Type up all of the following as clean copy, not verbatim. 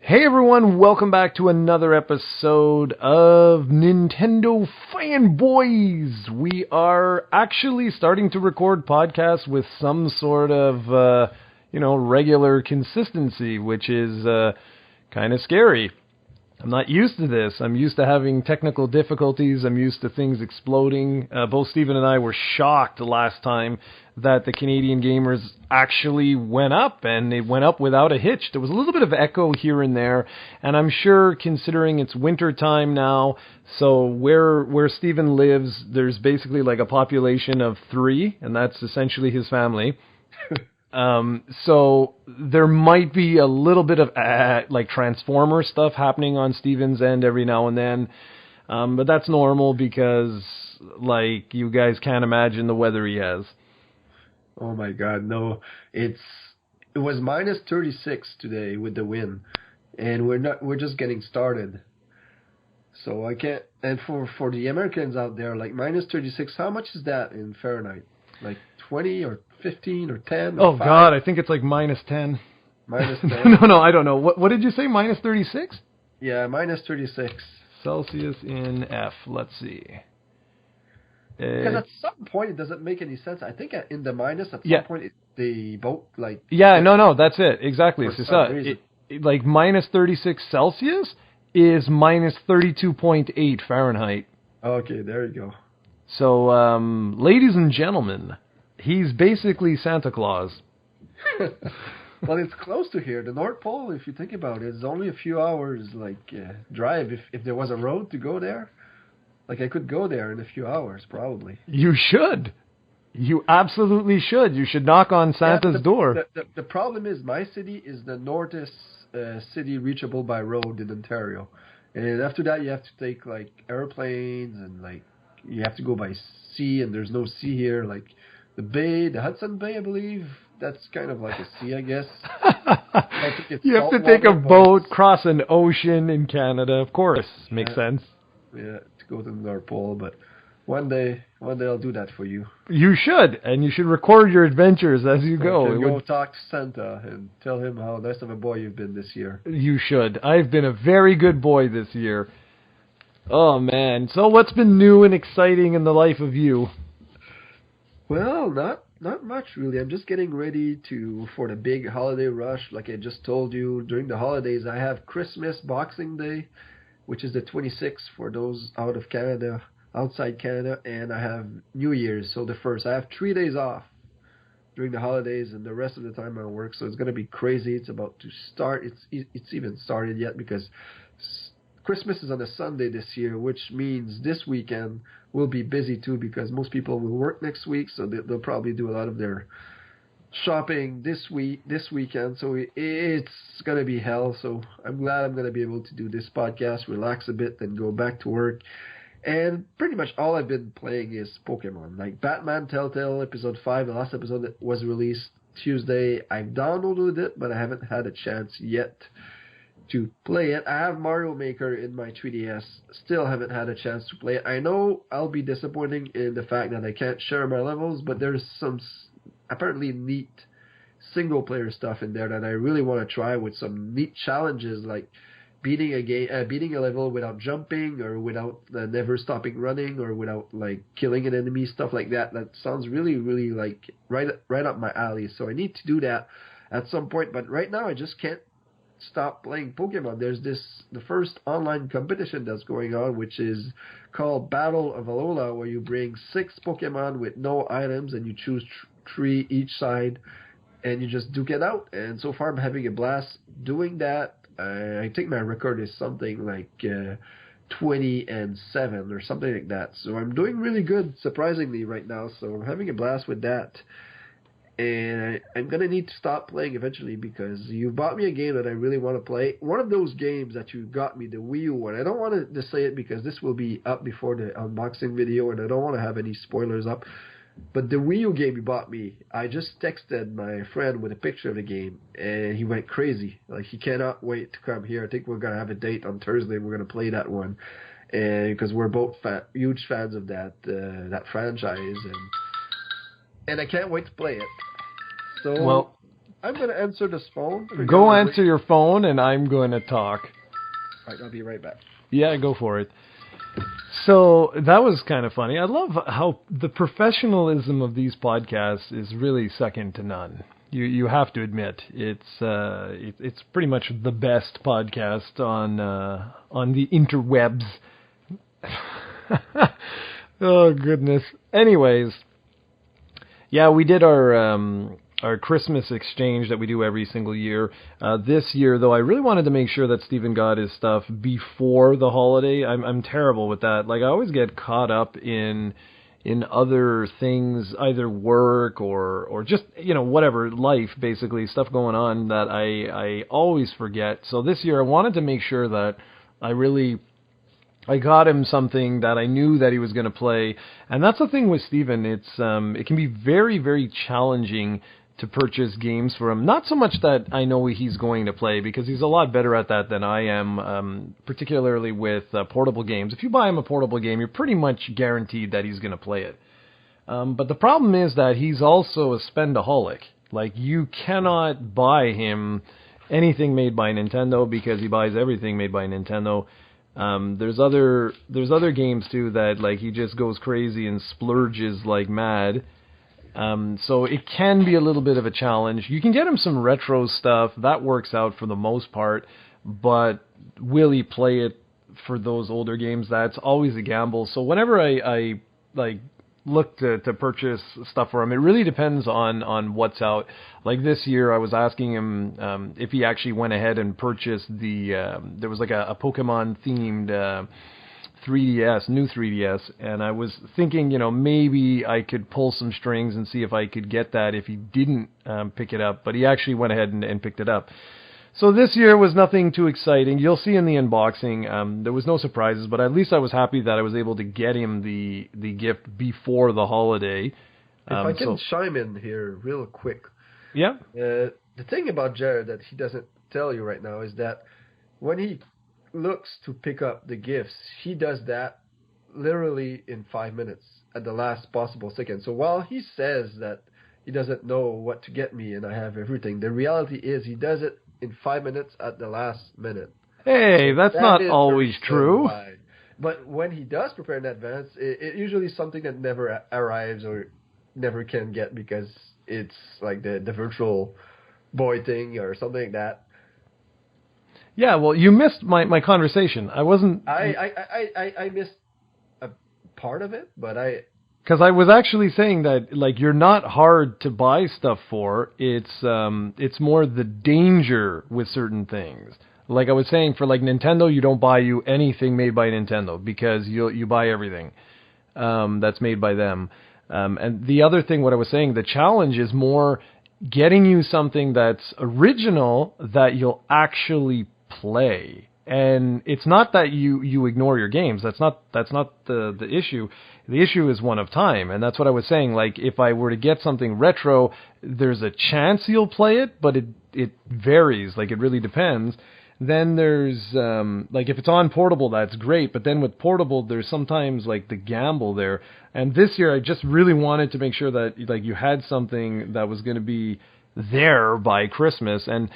Hey everyone, welcome back to another episode of Nintendo Fanboyz. We are actually starting to record podcasts with some sort of, regular consistency, which is kind of scary. I'm not used to this. I'm used to having technical difficulties. I'm used to things exploding. Both Steven and I were shocked last time that the Canadian gamers actually went up, and it went up without a hitch. There was a little bit of echo here and there, and I'm sure considering it's winter time now, so where Steven lives, there's basically like a population of 3, and that's essentially his family. So there might be a little bit of like Transformer stuff happening on Steven's end every now and then, but that's normal because like you guys can't imagine the weather he has. Oh my God, no! It was minus 36 today with the wind, and we're just getting started. So I can't. And for the Americans out there, like minus 36, how much is that in Fahrenheit? Like 20 or 15 or 10? Or 5? God, I think it's like minus 10. Minus 10? No, I don't know. What did you say? Minus 36? Yeah, minus 36. Celsius in F. Let's see. Because at some point it doesn't make any sense. I think in the minus at some point the boat like... Yeah, no, that's it. Exactly. So like minus 36 Celsius is minus 32.8 Fahrenheit. Okay, there you go. So, ladies and gentlemen, he's basically Santa Claus. Well, it's close to here. The North Pole, if you think about it, is only a few hours drive. If there was a road to go there, like I could go there in a few hours, probably. You should. You absolutely should. You should knock on Santa's door. The problem is my city is the northest city reachable by road in Ontario. And after that, you have to take, like, airplanes and, like, you have to go by sea, and there's no sea here. Like, the bay, the Hudson Bay, I believe, that's kind of like a sea, I guess. You have to take a boat, cross an ocean in Canada. Of course. Makes sense. Yeah, to go to the North Pole, but one day I'll do that for you. You should, and you should record your adventures as you go. Go talk to Santa and tell him how nice of a boy you've been this year. You should. I've been a very good boy this year. Oh, man. So what's been new and exciting in the life of you? Well, not much, really. I'm just getting ready for the big holiday rush. Like I just told you, during the holidays, I have Christmas, Boxing Day, which is the 26th for those outside Canada, and I have New Year's, so the 1st. I have 3 days off during the holidays, and the rest of the time I work, so it's going to be crazy. It's about to start. It's even started yet because Christmas is on a Sunday this year, which means this weekend will be busy too because most people will work next week, so they'll probably do a lot of their shopping this weekend. So it's going to be hell. So I'm glad I'm going to be able to do this podcast, relax a bit, then go back to work. And pretty much all I've been playing is Pokemon. Like Batman Telltale Episode 5, the last episode that was released Tuesday. I've downloaded it, but I haven't had a chance yet to play it. I have Mario Maker in my 3DS. Still haven't had a chance to play it. I know I'll be disappointing in the fact that I can't share my levels, but there's some apparently neat single-player stuff in there that I really want to try with some neat challenges, like beating a level without jumping or without never stopping running or without like killing an enemy, stuff like that. That sounds really, really like right up my alley. So I need to do that at some point. But right now I just can't stop playing Pokemon. There's the first online competition that's going on, which is called Battle of Alola, where you bring 6 Pokemon with no items and you choose 3 each side and you just duke it out. And so far I'm having a blast doing that. I think my record is something like 20-7 or something like that. So I'm doing really good, surprisingly, right now. So I'm having a blast with that. And I'm going to need to stop playing eventually because you bought me a game that I really want to play. One of those games that you got me, the Wii U one. I don't want to say it because this will be up before the unboxing video and I don't want to have any spoilers up. But the Wii U game you bought me, I just texted my friend with a picture of the game and he went crazy. Like, he cannot wait to come here. I think we're going to have a date on Thursday. We're going to play that one. And because we're both huge fans of that franchise. And I can't wait to play it. So, well, I'm going to answer this phone. Go answer your phone, and I'm going to talk. All right, I'll be right back. Yeah, go for it. So that was kind of funny. I love how the professionalism of these podcasts is really second to none. You have to admit it's pretty much the best podcast on the interwebs. Oh goodness. Anyways, yeah, we did our Christmas exchange that we do every single year. This year, though, I really wanted to make sure that Steven got his stuff before the holiday. I'm terrible with that. Like, I always get caught up in other things, either work or just, whatever, life, basically, stuff going on that I always forget. So this year, I wanted to make sure that I got him something that I knew that he was going to play. And that's the thing with Steven. It can be very, very challenging to purchase games for him. Not so much that I know he's going to play, because he's a lot better at that than I am, particularly with portable games. If you buy him a portable game, you're pretty much guaranteed that he's going to play it. But the problem is that he's also a spendaholic. Like, you cannot buy him anything made by Nintendo, because he buys everything made by Nintendo. There's other games too that, like, he just goes crazy and splurges like mad. So it can be a little bit of a challenge. You can get him some retro stuff that works out for the most part, but will he play it for those older games? That's always a gamble. So whenever I look to purchase stuff for him, it really depends on what's out. Like this year, I was asking him if he actually went ahead and purchased there was like a Pokemon themed 3DS, new 3DS, and I was thinking, maybe I could pull some strings and see if I could get that if he didn't pick it up, but he actually went ahead and picked it up. So this year was nothing too exciting. You'll see in the unboxing, there was no surprises, but at least I was happy that I was able to get him the gift before the holiday. If I can chime in here real quick. Yeah. The thing about Jared that he doesn't tell you right now is that when he looks to pick up the gifts, he does that literally in 5 minutes at the last possible second. So while he says that he doesn't know what to get me and I have everything, the reality is he does it in 5 minutes at the last minute. Hey, that's not always true. Why. But when he does prepare in advance, it usually is something that never arrives or never can get, because it's like the virtual boy thing or something like that. Yeah, well, you missed my conversation. I wasn't. I missed a part of it, but because I was actually saying that, like, you're not hard to buy stuff for. It's more the danger with certain things. Like I was saying, for like Nintendo, you don't buy you anything made by Nintendo, because you buy everything that's made by them. And the other thing, what I was saying, the challenge is more getting you something that's original that you'll actually play. And it's not that you ignore your games. That's not the issue. The issue is one of time, and that's what I was saying. Like, if I were to get something retro, there's a chance you'll play it, but it varies. Like, it really depends. Then there's like, if it's on portable, that's great. But then with portable, there's sometimes like the gamble there. And this year, I just really wanted to make sure that, like, you had something that was going to be there by Christmas. And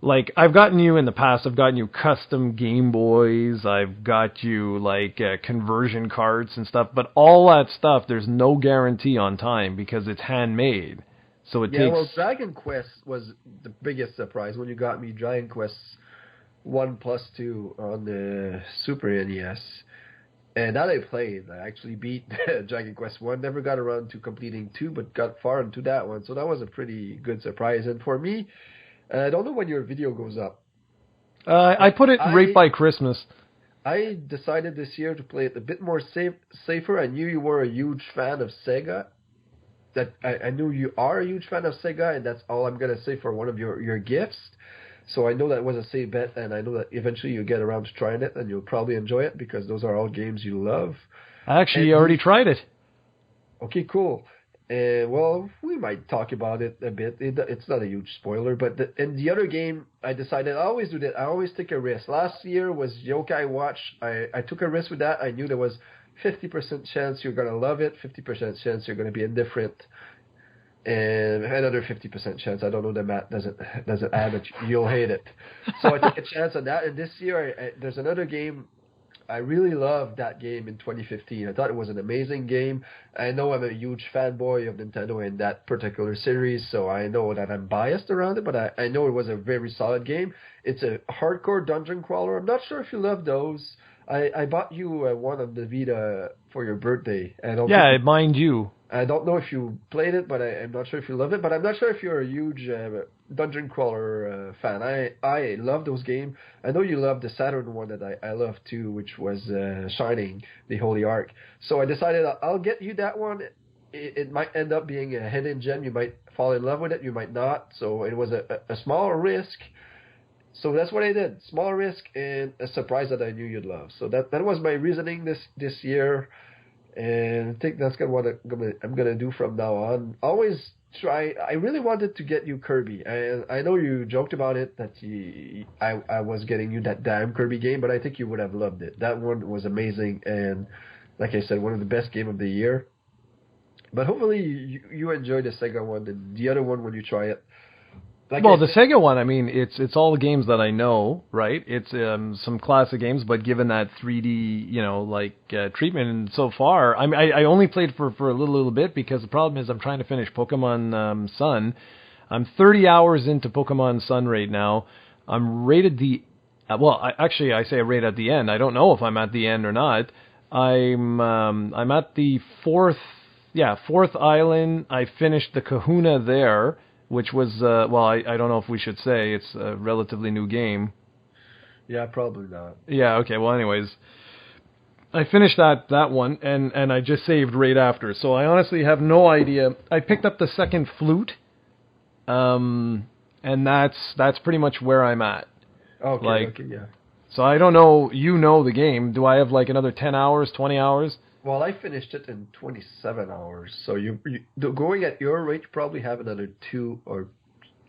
like, I've gotten you in the past, I've gotten you custom Game Boys, I've got you like conversion cards and stuff, but all that stuff, there's no guarantee on time because it's handmade. So it takes... well, Dragon Quest was the biggest surprise when you got me Dragon Quest 1+2 on the Super NES. And that I played. I actually beat Dragon Quest 1, never got around to completing 2, but got far into that one. So that was a pretty good surprise. And for me, I don't know when your video goes up. I put it right by Christmas. I decided this year to play it a bit more safer. I knew you were a huge fan of Sega. That I knew you are a huge fan of Sega, and that's all I'm going to say for one of your gifts. So I know that was a safe bet, and I know that eventually you'll get around to trying it, and you'll probably enjoy it, because those are all games you love. I actually already tried it. Okay, cool. Well, we might talk about it a bit. It's not a huge spoiler, but in the other game, I decided I always do that. I always take a risk. Last year was Yokai Watch. I took a risk with that. I knew there was 50% chance you're going to love it, 50% chance you're going to be indifferent. and another 50% chance. I don't know the math doesn't add, but you'll hate it. So I took a chance on that. And this year, there's another game. I really loved that game in 2015. I thought it was an amazing game. I know I'm a huge fanboy of Nintendo in that particular series, so I know that I'm biased around it, but I know it was a very solid game. It's a hardcore dungeon crawler. I'm not sure if you love those. I bought you one on the Vita for your birthday. Yeah, mind you. I don't know if you played it, but I'm not sure if you love it. But I'm not sure if you're a huge dungeon crawler fan. I love those games. I know you love the Saturn one that I love too, which was Shining, the Holy Ark. So I decided I'll get you that one. It might end up being a hidden gem. You might fall in love with it. You might not. So it was a small risk. So that's what I did. Small risk and a surprise that I knew you'd love. So that was my reasoning this year. And I think that's what I'm gonna do from now on. Always try. I really wanted to get you Kirby. I know you joked about it that I was getting you that damn Kirby game, but I think you would have loved it. That one was amazing, and like I said, one of the best game of the year. But hopefully you enjoy the Sega one, and the other one when you try it. Well, the Sega one, I mean, it's all the games that I know, right? It's some classic games, but given that 3D, treatment, and so far, I only played for a little bit because the problem is I'm trying to finish Pokemon Sun. I'm 30 hours into Pokemon Sun right now. I'm rated I say rate at the end. I don't know if I'm at the end or not. I'm at the fourth island. I finished the Kahuna there, which was, I don't know if we should say. It's a relatively new game. Yeah, probably not. Yeah, okay, well, anyways. I finished that one, and I just saved right after. So I honestly have no idea. I picked up the second flute, and that's pretty much where I'm at. Okay, yeah. So I don't know, you know the game. Do I have another 10 hours, 20 hours? Well, I finished it in 27 hours. So you going at your rate, you probably have another 2 or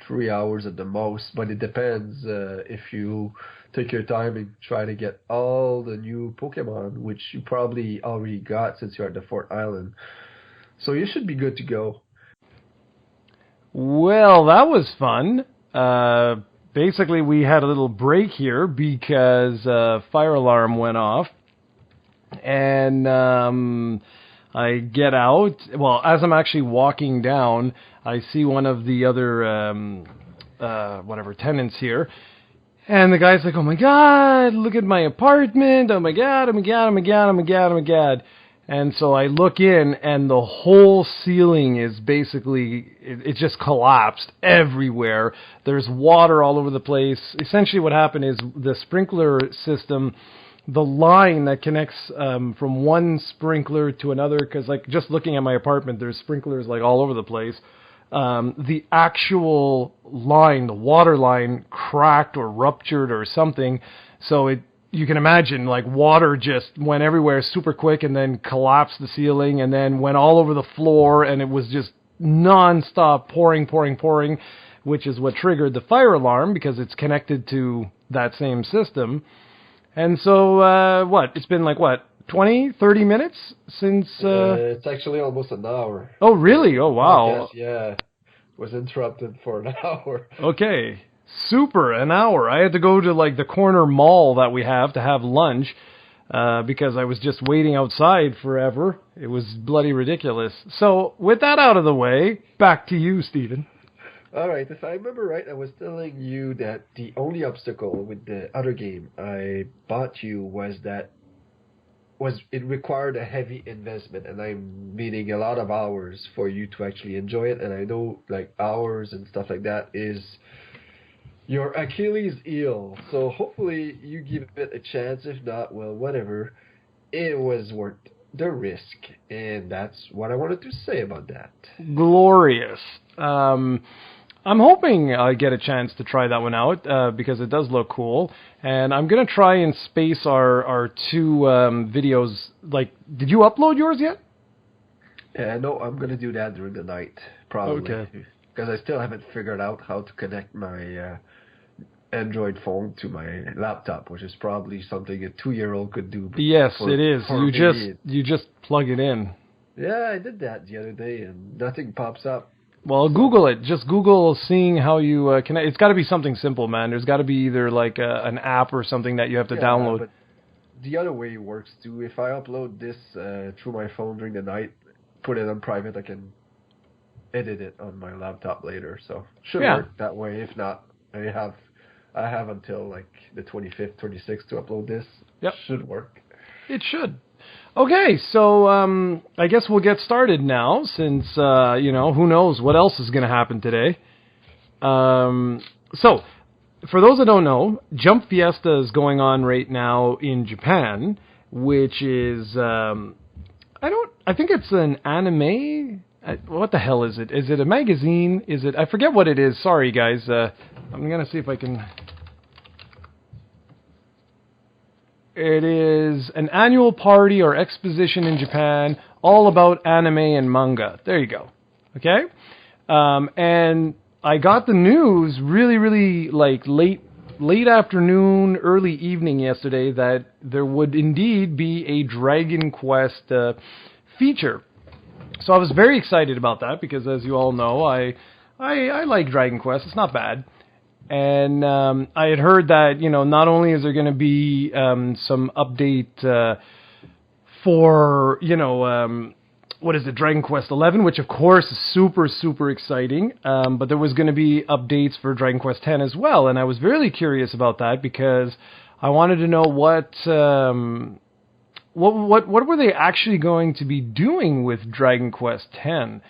3 hours at the most. But it depends if you take your time and try to get all the new Pokemon, which you probably already got since you're at the 4th island. So you should be good to go. Well, that was fun. Basically, we had a little break here because fire alarm went off. And I get out. Well, as I'm actually walking down, I see one of the other tenants here. And the guy's like, "Oh my God, look at my apartment. Oh my God, oh my God, oh my God, oh my God, oh my God." And so I look in, and the whole ceiling is basically, it just collapsed everywhere. There's water all over the place. Essentially what happened is the sprinkler system, the line that connects from one sprinkler to another, because just looking at my apartment, there's sprinklers all over the place. The actual line, the water line, cracked or ruptured or something. So you can imagine, water just went everywhere super quick and then collapsed the ceiling and then went all over the floor, and it was just non-stop pouring, which is what triggered the fire alarm because it's connected to that same system. And so, it's been 20, 30 minutes since... It's actually almost an hour. Oh, really? Oh, wow. Yeah. Was interrupted for an hour. Okay. Super, an hour. I had to go to, the corner mall that we have to have lunch because I was just waiting outside forever. It was bloody ridiculous. So, with that out of the way, back to you, Stephen. All right, if I remember right, I was telling you that the only obstacle with the other game I bought you was it required a heavy investment, and I'm meaning a lot of hours for you to actually enjoy it. And I know hours and stuff like that is your Achilles heel. So hopefully you give it a chance. If not, well, whatever. It was worth the risk, and that's what I wanted to say about that. Glorious. I'm hoping I get a chance to try that one out because it does look cool. And I'm going to try and space our two videos. Did you upload yours yet? Yeah, no, I'm going to do that during the night, probably. Okay. Because I still haven't figured out how to connect my Android phone to my laptop, which is probably something a 2-year-old could do. Yes, it is. You just plug it in. Yeah, I did that the other day, and nothing pops up. Well, Google it. Just Google seeing how you connect. It's got to be something simple, man. There's got to be either like an app or something that you have to download. But the other way works too. If I upload this through my phone during the night, put it on private, I can edit it on my laptop later. So should work that way. If not, I have until like the 25th, 26th to upload this. Yep. Should work. It should. Okay, so I guess we'll get started now, since, who knows what else is going to happen today. So, for those that don't know, Jump Fiesta is going on right now in Japan, which is, I think it's an anime. What the hell is it? Is it a magazine? I forget what it is. Sorry, guys. I'm going to see if I can... It is an annual party or exposition in Japan all about anime and manga. There you go. Okay? And I got the news really, really like late afternoon, early evening yesterday that there would indeed be a Dragon Quest feature. So I was very excited about that because, as you all know, I like Dragon Quest. It's not bad. And I had heard that, not only is there going to be some update for, what is it, Dragon Quest 11, which of course is super, super exciting, but there was going to be updates for Dragon Quest 10 as well, and I was really curious about that because I wanted to know what were they actually going to be doing with Dragon Quest 10.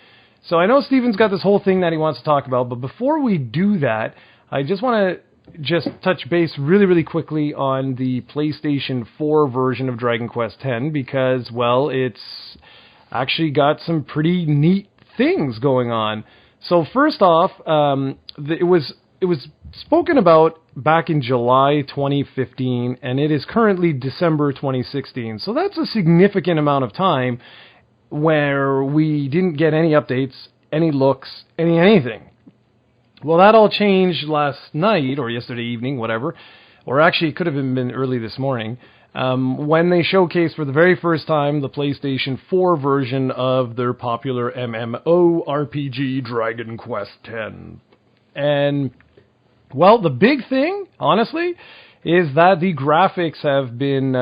So I know Steven's got this whole thing that he wants to talk about, but before we do that, I just want to touch base really, really quickly on the PlayStation 4 version of Dragon Quest X because, well, it's actually got some pretty neat things going on. So first off, it was spoken about back in July 2015, and it is currently December 2016. So that's a significant amount of time where we didn't get any updates, any looks, anything. Well, that all changed last night, or yesterday evening, whatever, or actually it could have been early this morning, when they showcased for the very first time the PlayStation 4 version of their popular MMORPG Dragon Quest X. And, well, the big thing, honestly, is that the graphics have been,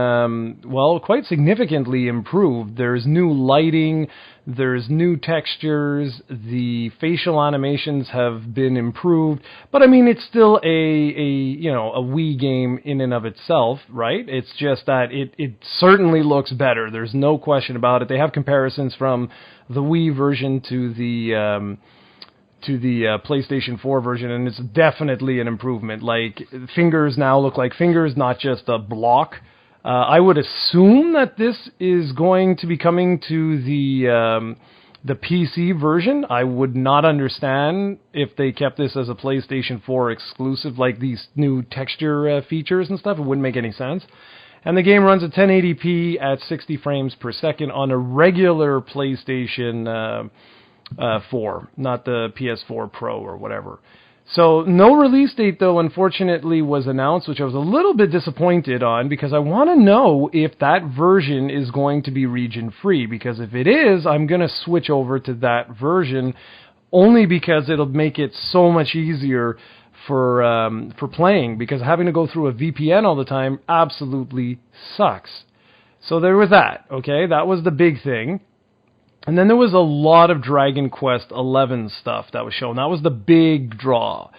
quite significantly improved. There's new lighting, there's new textures, the facial animations have been improved, but I mean, it's still a Wii game in and of itself, right? It's just that it certainly looks better. There's no question about it. They have comparisons from the Wii version to the PlayStation 4 version, and it's definitely an improvement. Like, fingers now look like fingers, not just a block. I would assume that this is going to be coming to the PC version. I would not understand if they kept this as a PlayStation 4 exclusive, like these new texture features and stuff. It wouldn't make any sense. And the game runs at 1080p at 60 frames per second on a regular PlayStation 4, not the PS4 Pro or whatever. So no release date, though, unfortunately, was announced, which I was a little bit disappointed on because I want to know if that version is going to be region-free, because if it is, I'm going to switch over to that version only because it'll make it so much easier for playing, because having to go through a VPN all the time absolutely sucks. So there was that, okay? That was the big thing. And then there was a lot of Dragon Quest XI stuff that was shown. That was the big draw.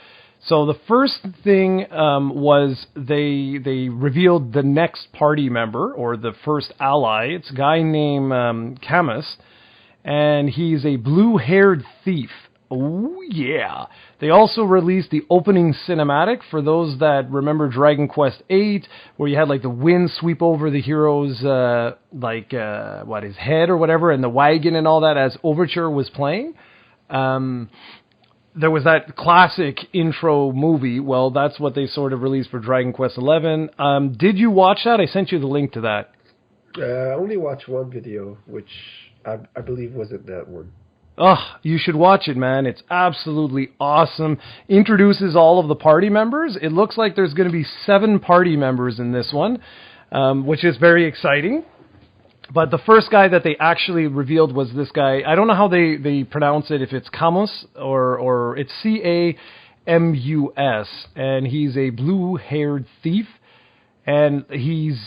So the first thing was they revealed the next party member, or the first ally. It's a guy named Camus, and he's a blue-haired thief. Oh, yeah. They also released the opening cinematic for those that remember Dragon Quest VIII, where you had like the wind sweep over the hero's, his head or whatever, and the wagon and all that as Overture was playing. There was that classic intro movie. Well, that's what they sort of released for Dragon Quest XI. Did you watch that? I sent you the link to that. I only watched one video, which I believe wasn't that one. Oh, you should watch it, man. It's absolutely awesome. Introduces all of the party members. It looks like there's going to be 7 party members in this one, which is very exciting. But the first guy that they actually revealed was this guy. I don't know how they pronounce it, if it's Camus or it's Camus, and he's a blue-haired thief, and he's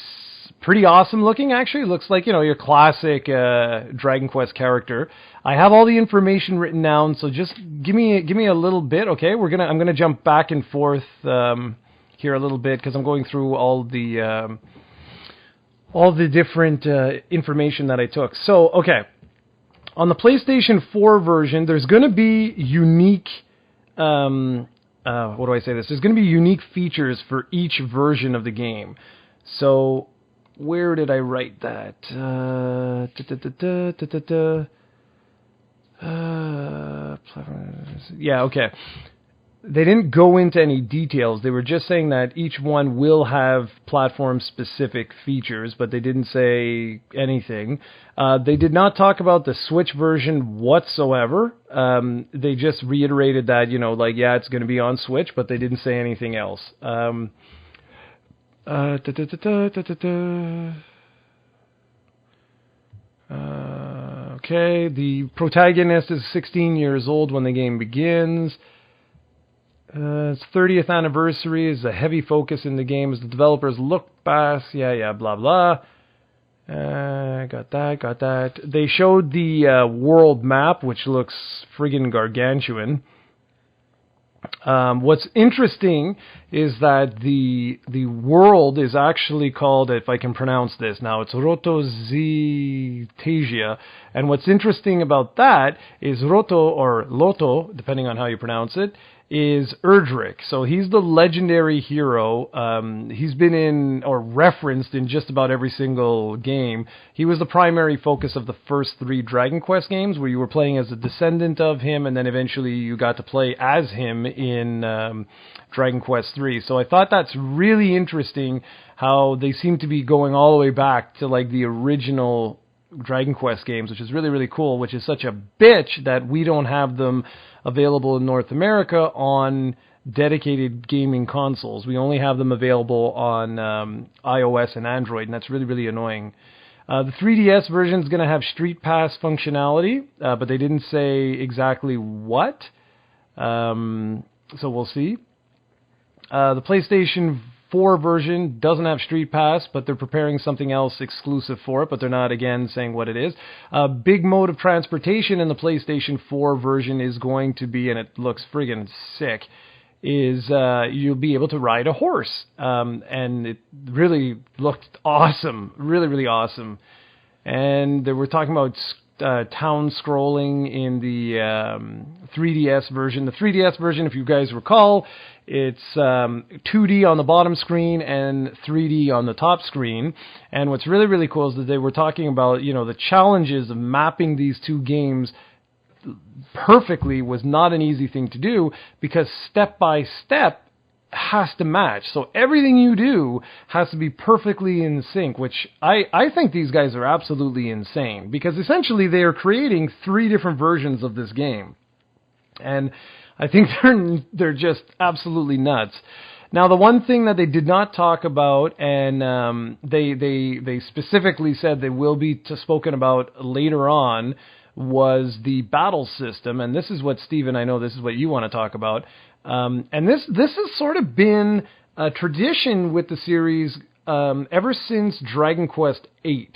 pretty awesome looking, actually. Looks like, your classic Dragon Quest character. I have all the information written down, so just give me a little bit, okay? I'm gonna jump back and forth here a little bit because I'm going through all the different information that I took. So, okay, on the PlayStation 4 version, there's going to be unique, what do I say this? There's going to be unique features for each version of the game. So, where did I write that? Yeah, okay. They didn't go into any details. They were just saying that each one will have platform-specific features, but they didn't say anything. They did not talk about the Switch version whatsoever. They just reiterated that, it's going to be on Switch, but they didn't say anything else. Okay, the protagonist is 16 years old when the game begins. Its 30th anniversary is a heavy focus in the game as the developers look past, blah, blah. Got that. They showed the world map, which looks friggin' gargantuan. What's interesting is that the world is actually called, if I can pronounce this now, it's Rotozitasia. And what's interesting about that is Roto, or Loto, depending on how you pronounce it, is Erdrick. So he's the legendary hero. He's been in, or referenced in, just about every single game. He was the primary focus of the first 3 Dragon Quest games, where you were playing as a descendant of him, and then eventually you got to play as him in Dragon Quest 3. So I thought that's really interesting, how they seem to be going all the way back to the original Dragon Quest games, which is really, really cool, which is such a bitch that we don't have them available in North America on dedicated gaming consoles. We only have them available on iOS and Android, and that's really, really annoying. The 3DS version is going to have Street Pass functionality, but they didn't say exactly what, so we'll see. The PlayStation 4 version doesn't have Street Pass, but they're preparing something else exclusive for it, but they're not, again, saying what it is. Big mode of transportation in the PlayStation 4 version is going to be, and it looks friggin' sick, is you'll be able to ride a horse. And it really looked awesome. Really, really awesome. And they were talking about town scrolling in the 3DS version. The 3DS version, if you guys recall, it's 2D on the bottom screen and 3D on the top screen. And what's really, really cool is that they were talking about, the challenges of mapping these two games perfectly was not an easy thing to do, because step by step has to match. So everything you do has to be perfectly in sync, which I think these guys are absolutely insane, because essentially they are creating 3 different versions of this game. And I think they're just absolutely nuts. Now, the one thing that they did not talk about, and they specifically said they will be spoken about later on, was the battle system. And this is what, Steven, I know this is what you want to talk about. And this has sort of been a tradition with the series ever since Dragon Quest VIII.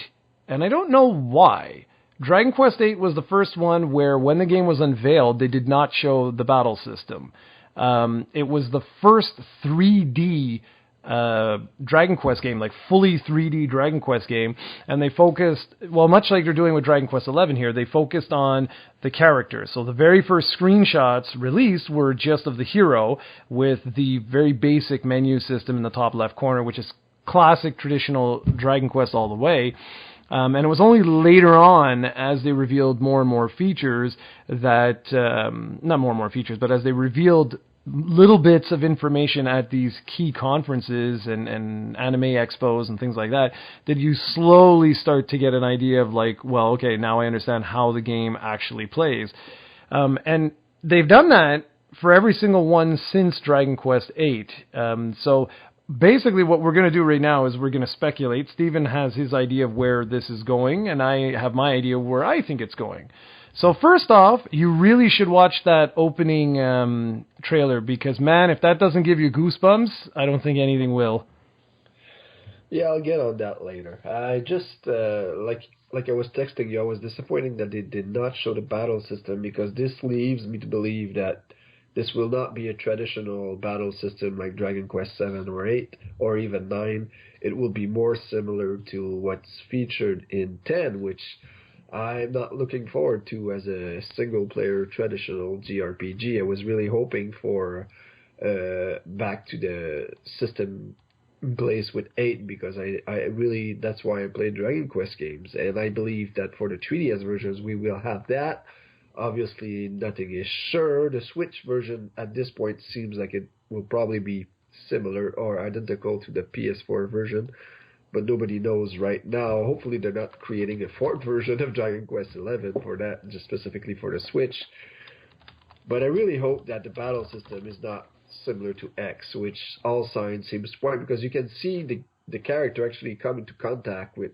And I don't know why. Dragon Quest VIII was the first one where, when the game was unveiled, they did not show the battle system. It was the first 3D Dragon Quest game, fully 3D Dragon Quest game, and they focused, much like they're doing with Dragon Quest XI here, they focused on the characters. So the very first screenshots released were just of the hero, with the very basic menu system in the top left corner, which is classic traditional Dragon Quest all the way. And it was only later on, as they revealed more and more features, that, not more and more features, but as they revealed little bits of information at these key conferences and anime expos and things like that, that you slowly start to get an idea of okay, now I understand how the game actually plays. And they've done that for every single one since Dragon Quest VIII. So basically what we're going to do right now is we're going to speculate. Steven has his idea of where this is going, and I have my idea of where I think it's going. So first off, you really should watch that opening trailer, because, man, if that doesn't give you goosebumps, I don't think anything will. Yeah, I'll get on that later. I just, like I was texting you, I was disappointed that they did not show the battle system, because this leaves me to believe that this will not be a traditional battle system like Dragon Quest 7 or 8 or even 9. It will be more similar to what's featured in 10, which I'm not looking forward to as a single-player traditional JRPG. I was really hoping for back to the system in place with 8, because I really, that's why I played Dragon Quest games, and I believe that for the 3DS versions we will have that. Obviously, nothing is sure. The Switch version at this point seems like it will probably be similar or identical to the PS4 version, but nobody knows right now. Hopefully, they're not creating a fourth version of Dragon Quest 11 for that, just specifically for the Switch. But I really hope that the battle system is not similar to X, which all signs seem to point, because you can see the character actually come into contact with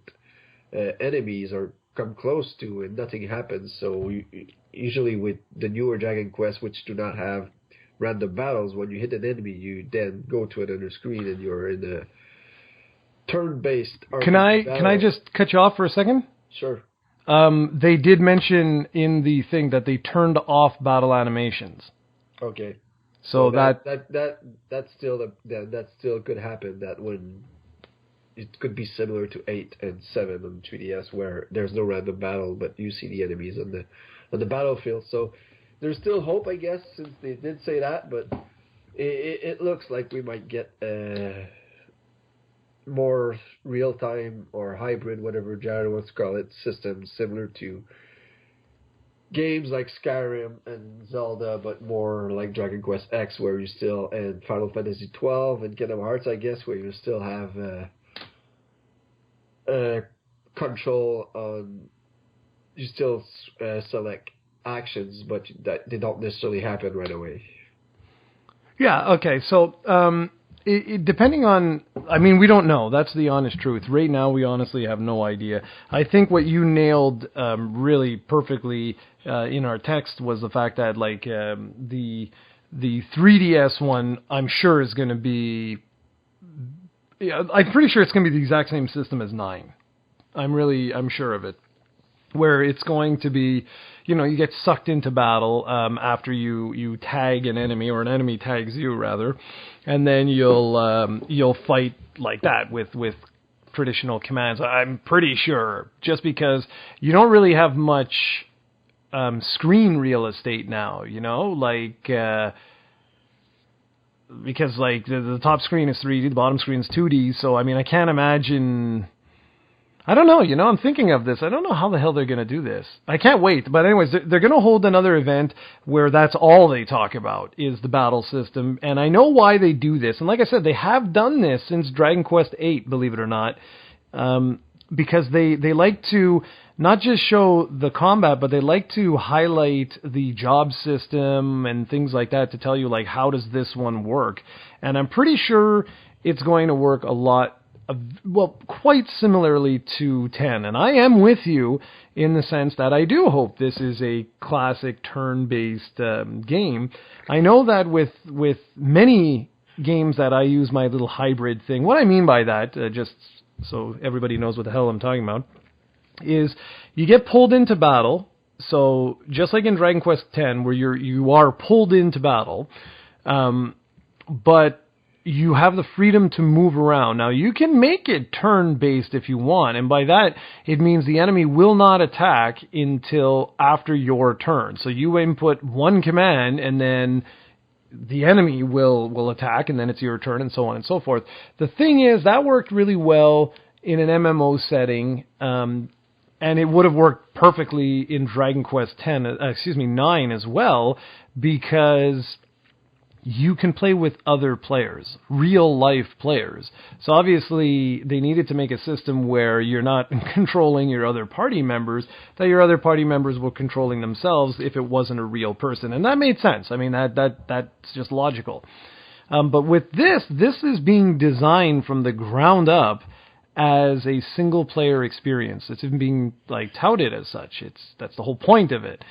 enemies or come close to, and nothing happens. So usually with the newer Dragon Quest, which do not have random battles, when you hit an enemy, you then go to another screen and you're in a turn-based RPG Can battle. I just cut you off for a second? Sure. They did mention in the thing that they turned off battle animations. Okay. So that still could happen. That when it could be similar to 8 and 7 on 3DS, where there's no random battle, but you see the enemies on the battlefield. So there's still hope, I guess, since they did say that. But it looks like we might get more real-time or hybrid, whatever Jared wants to call it, system similar to games like Skyrim and Zelda, but more like Dragon Quest X, where you still, and Final Fantasy 12 and Kingdom Hearts, I guess, where you still have control on, you still select actions, but that they don't necessarily happen right away. Yeah, okay, so depending on, I mean, we don't know. That's the honest truth. Right now, we honestly have no idea. I think what you nailed really perfectly in our text was the fact that, like, the 3DS one, I'm sure is going to be, I'm pretty sure it's going to be the exact same system as 9. I'm sure of it. Where it's going to be, you get sucked into battle after you tag an enemy, or an enemy tags you, rather, and then you'll fight like that with traditional commands. I'm pretty sure, just because you don't really have much screen real estate now, like because like the top screen is 3D, the bottom screen is 2D. So I mean, I can't imagine. I don't know, I'm thinking of this. I don't know how the hell they're going to do this. I can't wait. But anyways, they're going to hold another event where that's all they talk about is the battle system. And I know why they do this. And like I said, they have done this since Dragon Quest 8, believe it or not. Because they like to not just show the combat, but they like to highlight the job system and things like that to tell you, like, how does this one work? And I'm pretty sure it's going to work a lot, well, quite similarly to 10. And I am with you in the sense that I do hope this is a classic turn-based game. I know that with many games that I use my little hybrid thing, what I mean by that, just so everybody knows what the hell I'm talking about, is you get pulled into battle. So just like in Dragon Quest X, where you are pulled into battle, but you have the freedom to move around. Now, you can make it turn-based if you want, and by that, it means the enemy will not attack until after your turn. So you input one command, and then the enemy will attack, and then it's your turn, and so on and so forth. The thing is, that worked really well in an MMO setting, and it would have worked perfectly in Dragon Quest 9 as well, because you can play with other players, real-life players. So obviously, they needed to make a system where you're not controlling your other party members, that your other party members were controlling themselves if it wasn't a real person. And that made sense. I mean, that's just logical. But with this is being designed from the ground up as a single player experience. It's even being like touted as such. That's the whole point of it.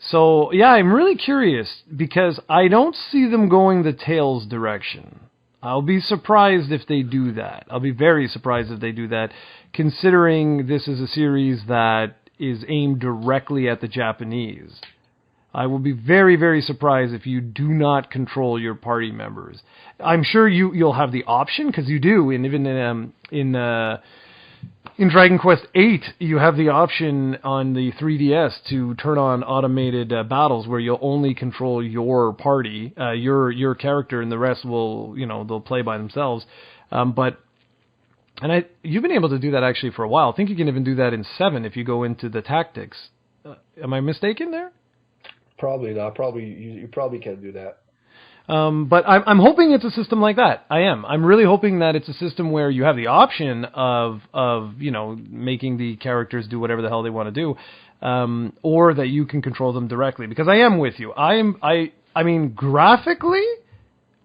So yeah, I'm really curious because I don't see them going the Tales direction. I'll be surprised if they do that. I'll be very surprised if they do that, considering this is a series that is aimed directly at the Japanese. I will be very, very surprised if you do not control your party members. I'm sure you'll have the option, because you do, and even in Dragon Quest VIII, you have the option on the 3DS to turn on automated battles where you'll only control your party, your character, and the rest will, they'll play by themselves. You've been able to do that actually for a while. I think you can even do that in 7 if you go into the tactics. Am I mistaken there? Probably not. You probably can do that. But I'm hoping it's a system like that. I am. I'm really hoping that it's a system where you have the option of making the characters do whatever the hell they want to do, or that you can control them directly. Because I am with you. I mean, graphically,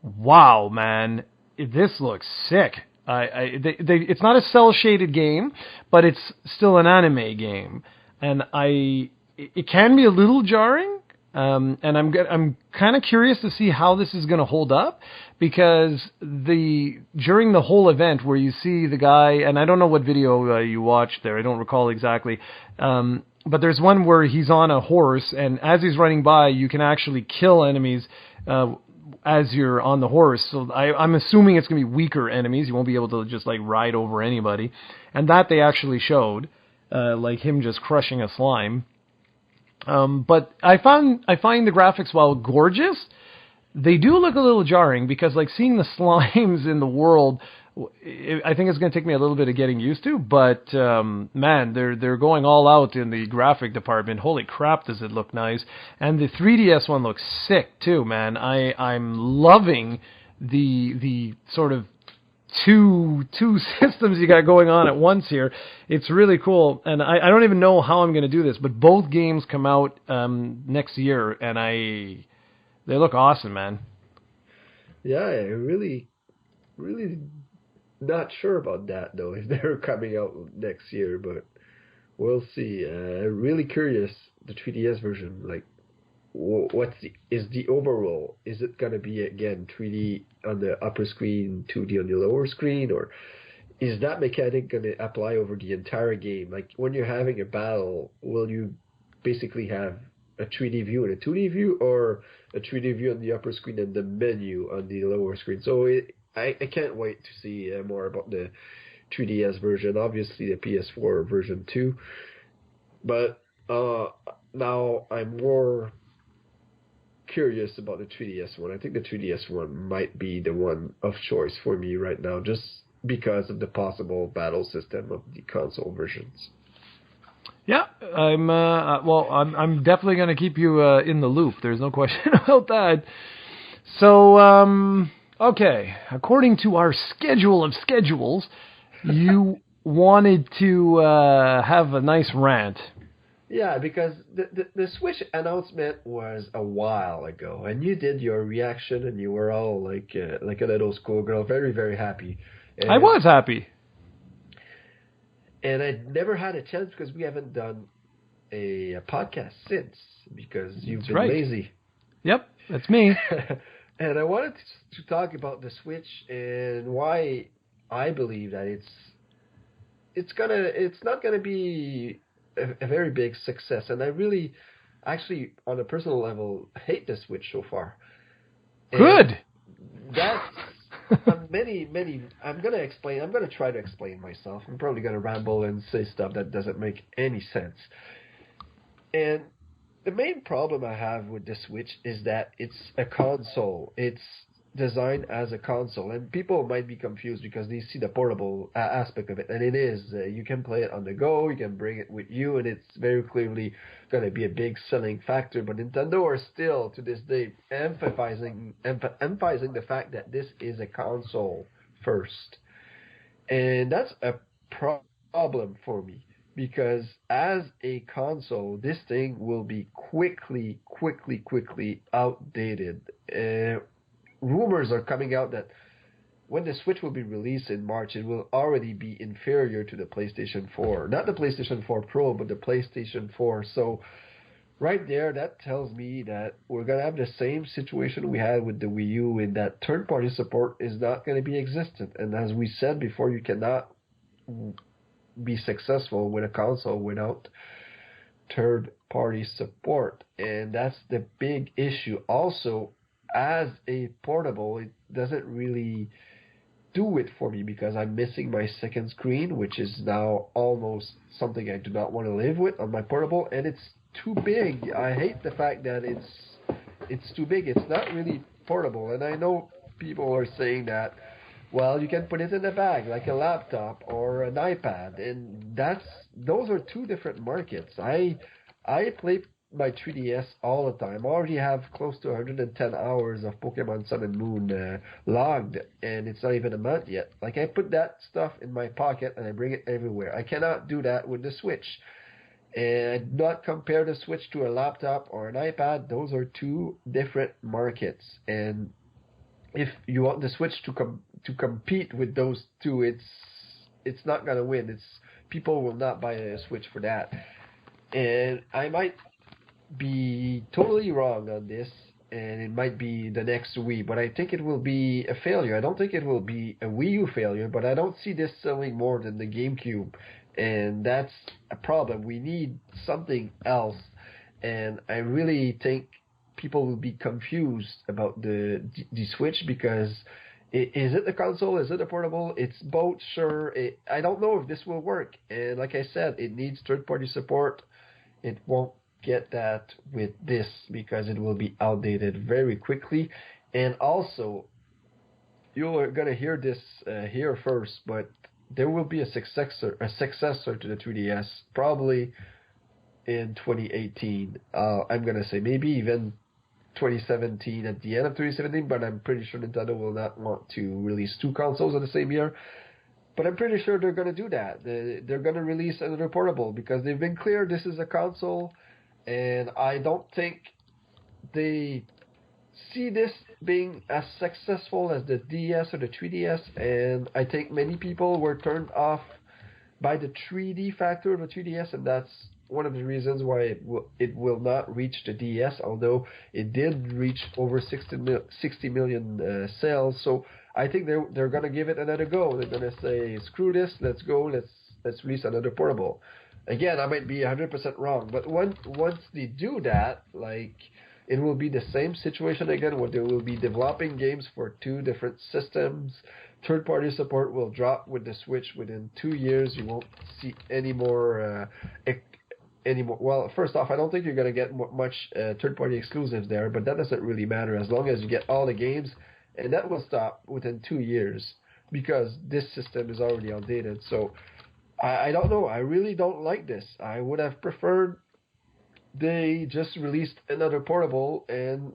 wow, man, this looks sick. It's not a cell shaded game, but it's still an anime game, and it can be a little jarring. And I'm kind of curious to see how this is going to hold up, because during the whole event where you see the guy, and I don't know what video you watched there, I don't recall exactly, but there's one where he's on a horse, and as he's running by, you can actually kill enemies as you're on the horse. So I'm assuming it's going to be weaker enemies. You won't be able to just like ride over anybody, and that they actually showed, like him just crushing a slime. But I find the graphics, while gorgeous, they do look a little jarring, because like seeing the slimes in the world, I think it's going to take me a little bit of getting used to. But man, they're going all out in the graphic department. Holy crap, does it look nice! And the 3DS one looks sick too, man. I'm loving the sort of two systems you got going on at once here. It's really cool, and I don't even know how I'm going to do this, but both games come out next year, and they look awesome, man. Yeah, I really not sure about that though, if they're coming out next year, but we'll see. Really curious, the 3DS version, like is the overall, is it gonna be again 3D on the upper screen, 2D on the lower screen, or is that mechanic gonna apply over the entire game? Like when you're having a battle, will you basically have a 3D view and a 2D view, or a 3D view on the upper screen and the menu on the lower screen? So I can't wait to see more about the 3DS version, obviously the PS4 version too, but now I'm more curious about the 3DS one. I think the 3DS one might be the one of choice for me right now, just because of the possible battle system of the console versions. Yeah, I'm definitely going to keep you in the loop. There's no question about that. So, okay, according to our schedule of schedules, you wanted to have a nice rant. Yeah, because the Switch announcement was a while ago, and you did your reaction, and you were all like a little schoolgirl, very, very happy. And I was happy. And I never had a chance because we haven't done a podcast since, because you've been lazy. Yep, that's me. And I wanted to talk about the Switch and why I believe that it's not gonna be a very big success. And I really, actually, on a personal level, hate the Switch so far. Good. And that's I'm gonna try to explain myself. I'm probably gonna ramble and say stuff that doesn't make any sense. And the main problem I have with the Switch is that it's a console. It's designed as a console, and people might be confused because they see the portable aspect of it, and it is. You can play it on the go, you can bring it with you, and it's very clearly going to be a big selling factor. But Nintendo are still, to this day, emphasizing the fact that this is a console first, and that's a problem for me, because as a console, this thing will be quickly outdated. rumors are coming out that when the Switch will be released in March, it will already be inferior to the PlayStation 4. Not the PlayStation 4 Pro, but the PlayStation 4. So right there, that tells me that we're going to have the same situation we had with the Wii U, in that third-party support is not going to be existent. And as we said before, you cannot be successful with a console without third-party support. And that's the big issue. Also, as a portable, it doesn't really do it for me because I'm missing my second screen, which is now almost something I do not want to live with on my portable, and it's too big. I hate the fact that it's too big. It's not really portable, and I know people are saying that, well, you can put it in a bag like a laptop or an iPad, and those are two different markets. I play my 3DS all the time. I already have close to 110 hours of Pokemon Sun and Moon logged, and it's not even a month yet. Like, I put that stuff in my pocket and I bring it everywhere. I cannot do that with the Switch. And not compare the Switch to a laptop or an iPad. Those are two different markets. And if you want the Switch to compete with those two, it's not gonna win. People will not buy a Switch for that. And I might be totally wrong on this, and it might be the next Wii, but I think it will be a failure. I don't think it will be a Wii U failure, but I don't see this selling more than the GameCube, and that's a problem. We need something else, and I really think people will be confused about the Switch, because is it a console? Is it a portable? It's both, sure. I don't know if this will work, and like I said, it needs third-party support. It won't get that with this because it will be outdated very quickly. And also, you're gonna hear this here first, but there will be a successor to the 3DS probably in 2018. I'm gonna say maybe even 2017, at the end of 2017, but I'm pretty sure Nintendo will not want to release two consoles in the same year. But I'm pretty sure they're gonna do that. They're gonna release another portable because they've been clear this is a console. And I don't think they see this being as successful as the DS or the 3DS. And I think many people were turned off by the 3D factor of the 3DS, and that's one of the reasons why it will not reach the DS, although it did reach over 60 million sales. So I think they're gonna give it another go. They're gonna say, screw this, let's go, let's release another portable. Again, I might be 100% wrong, but once they do that, like, it will be the same situation again, where they will be developing games for two different systems. Third-party support will drop with the Switch within 2 years. You won't see any more. Well, first off, I don't think you're going to get much third-party exclusives there, but that doesn't really matter as long as you get all the games, and that will stop within 2 years because this system is already outdated. So I don't know. I really don't like this. I would have preferred they just released another portable, and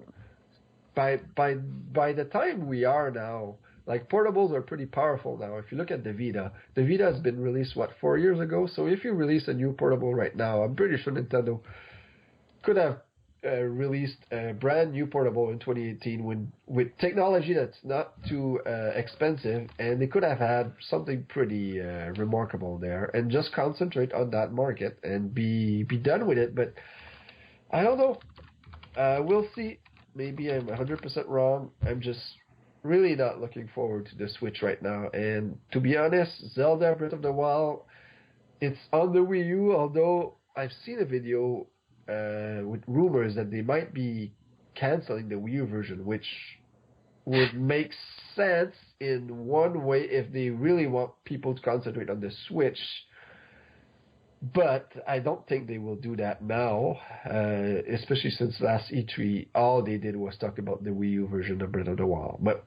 by the time we are now, like, portables are pretty powerful now. If you look at the Vita has been released, 4 years ago? So if you release a new portable right now, I'm pretty sure Nintendo could have released a brand new portable in 2018 with technology that's not too expensive, and they could have had something pretty remarkable there, and just concentrate on that market and be done with it. But I don't know. We'll see. Maybe I'm 100% wrong. I'm just really not looking forward to the Switch right now. And to be honest, Zelda Breath of the Wild, it's on the Wii U, although I've seen a video with rumors that they might be canceling the Wii U version, which would make sense in one way if they really want people to concentrate on the Switch. But I don't think they will do that now, especially since last E3, all they did was talk about the Wii U version of Breath of the Wild. But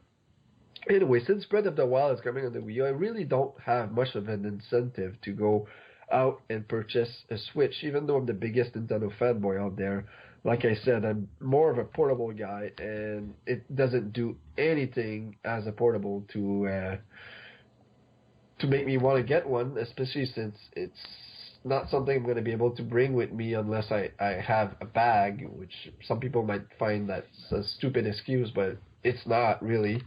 anyway, since Breath of the Wild is coming on the Wii U, I really don't have much of an incentive to go out and purchase a Switch, even though I'm the biggest Nintendo fanboy out there. Like I said, I'm more of a portable guy, and it doesn't do anything as a portable to make me want to get one, especially since it's not something I'm going to be able to bring with me unless I have a bag, which some people might find that's a stupid excuse, but it's not really.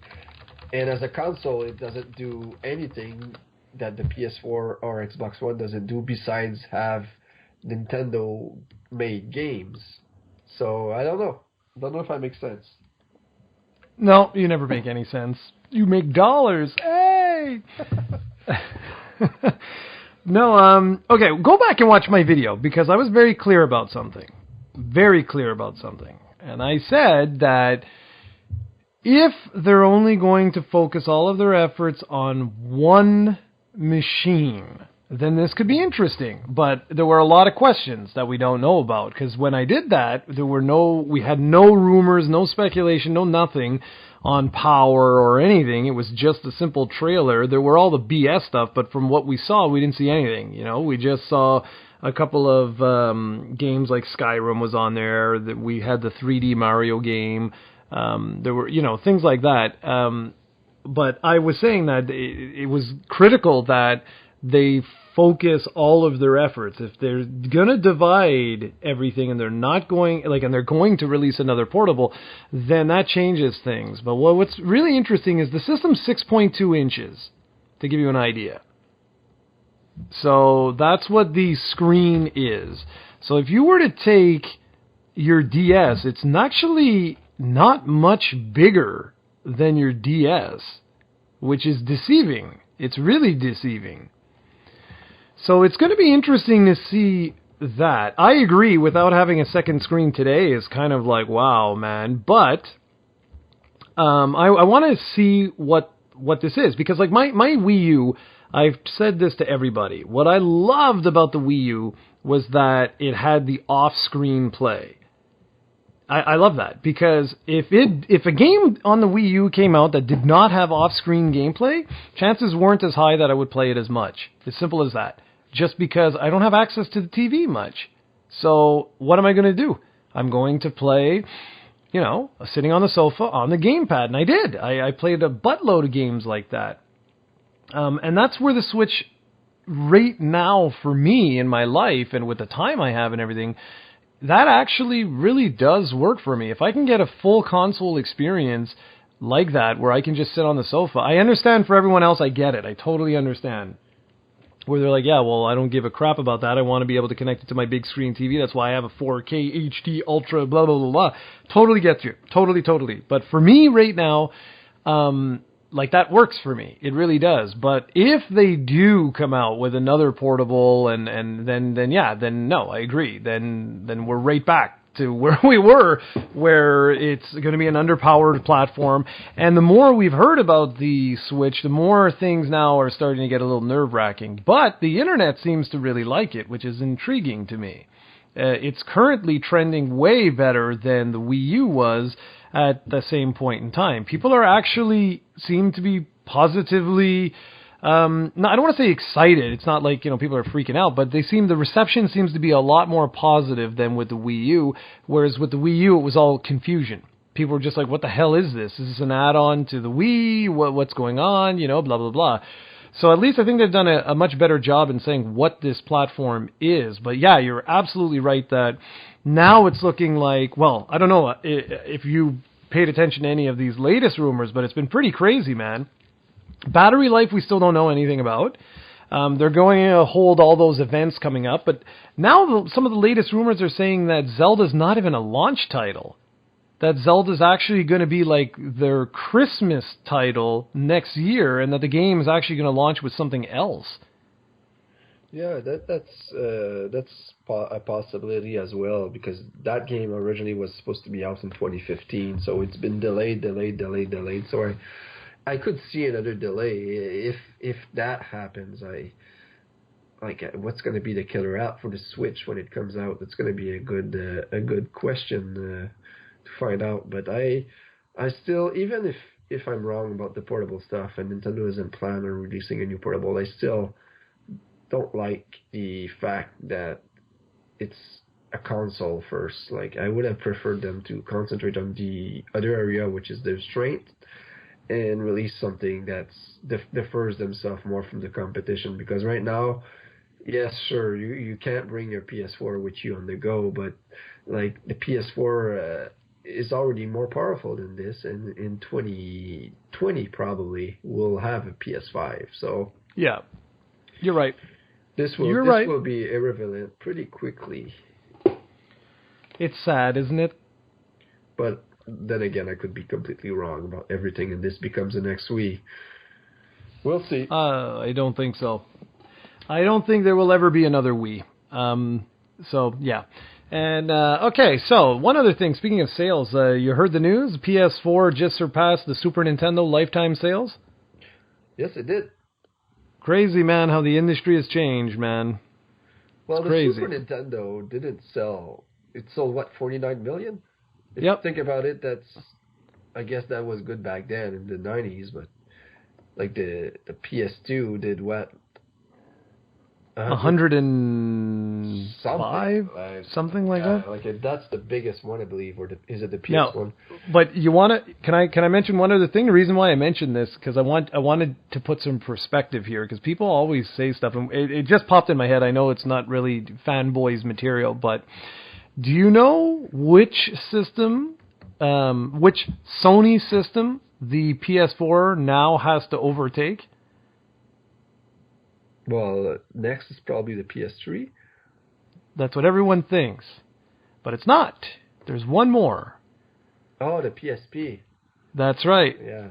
And as a console, it doesn't do anything that the PS4 or Xbox One doesn't do besides have Nintendo made games. So I don't know. Don't know if that makes sense. No, you never make any sense. You make dollars. Hey! No, okay, go back and watch my video because I was very clear about something. Very clear about something. And I said that if they're only going to focus all of their efforts on one machine, then this could be interesting. But there were a lot of questions that we don't know about because when I did that, we had no rumors, no speculation, no nothing on power or anything. It was just a simple trailer. There were all the BS stuff, but from what we saw, we didn't see anything. You know, we just saw a couple of games like Skyrim was on there. That we had the 3D Mario game. There were, things like that. But I was saying that it was critical that they focus all of their efforts. If they're going to divide everything and they're not going, and they're going to release another portable, then that changes things. But what's really interesting is the system's 6.2 inches, to give you an idea. So that's what the screen is. So if you were to take your DS, it's actually not much bigger than your DS, which is deceiving. It's really deceiving. So it's going to be interesting to see that. I agree, without having a second screen today is kind of like, wow, man. But I want to see what this is. Because like my Wii U, I've said this to everybody. What I loved about the Wii U was that it had the off-screen play. I love that because if a game on the Wii U came out that did not have off-screen gameplay, chances weren't as high that I would play it as much. As simple as that. Just because I don't have access to the TV much. So what am I going to do? I'm going to play, sitting on the sofa on the gamepad, and I did. I played a buttload of games like that. And that's where the Switch right now for me in my life and with the time I have and everything, that actually really does work for me. If I can get a full console experience like that, where I can just sit on the sofa, I understand for everyone else, I get it. I totally understand. Where they're like, yeah, well, I don't give a crap about that. I want to be able to connect it to my big screen TV. That's why I have a 4K HD Ultra, blah, blah, blah, blah. Totally get you. Totally. But for me right now, that works for me. It really does. But if they do come out with another portable and then no, I agree. Then we're right back to where we were, where it's going to be an underpowered platform. And the more we've heard about the Switch, the more things now are starting to get a little nerve-wracking. But the internet seems to really like it, which is intriguing to me. It's currently trending way better than the Wii U was at the same point in time. People are actually seem to be positively, I don't want to say excited. It's not like, people are freaking out, but the reception seems to be a lot more positive than with the Wii U, whereas with the Wii U, it was all confusion. People were just like, what the hell is this? Is this an add-on to the Wii? What's going on? Blah, blah, blah. So at least I think they've done a much better job in saying what this platform is. But yeah, you're absolutely right that now it's looking like, well, I don't know if you paid attention to any of these latest rumors, but it's been pretty crazy, man. Battery life we still don't know anything about. They're going to hold all those events coming up, but now some of the latest rumors are saying that Zelda's not even a launch title. That Zelda's actually going to be like their Christmas title next year, and that the game is actually going to launch with something else. Yeah, that's a possibility as well, because that game originally was supposed to be out in 2015, so it's been delayed. So I could see another delay if that happens. What's going to be the killer app for the Switch when it comes out? That's going to be a good question to find out. But I still, even if I'm wrong about the portable stuff and Nintendo isn't planning on releasing a new portable, I still don't like the fact that it's a console first. I would have preferred them to concentrate on the other area, which is their strength, and release something that's differs themselves more from the competition. Because right now, yes, sure, you can't bring your PS4 with you on the go, but the PS4 is already more powerful than this, and in 2020 probably we'll have a PS5. So yeah, you're right. This will be irrelevant pretty quickly. It's sad, isn't it? But then again, I could be completely wrong about everything, and this becomes the next Wii. We'll see. I don't think so. I don't think there will ever be another Wii. So, yeah. And, okay, so one other thing. Speaking of sales, you heard the news? PS4 just surpassed the Super Nintendo lifetime sales? Yes, it did. Crazy, man, how the industry has changed, man. Well, it's the crazy. Super Nintendo didn't sell. It sold, what, 49 million? If yep. you think about it, I guess that was good back then in the 90s, but like the PS2 did what? 105? Something like that? Like that's the biggest one, I believe, or is it the PS1? No, but you want to? Can I mention one other thing? The reason why I mentioned this because I wanted to put some perspective here because people always say stuff, and it just popped in my head. I know it's not really Fanboyz material, but do you know which system, which Sony system the PS4 now has to overtake? Well, next is probably the PS3. That's what everyone thinks. But it's not. There's one more. Oh, the PSP. That's right. Yeah.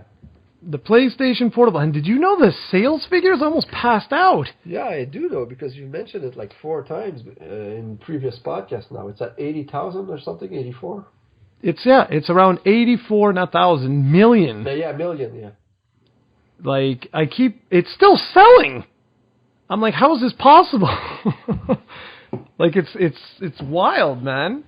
The PlayStation Portable. And did you know the sales figures almost passed out? Yeah, I do know because you mentioned it like 4 times in previous podcasts now. It's at 80,000 or something, 84? It's around 84, not thousand, million. Yeah, million, yeah. Like, it's still selling. I'm like, how is this possible? Like, it's wild, man.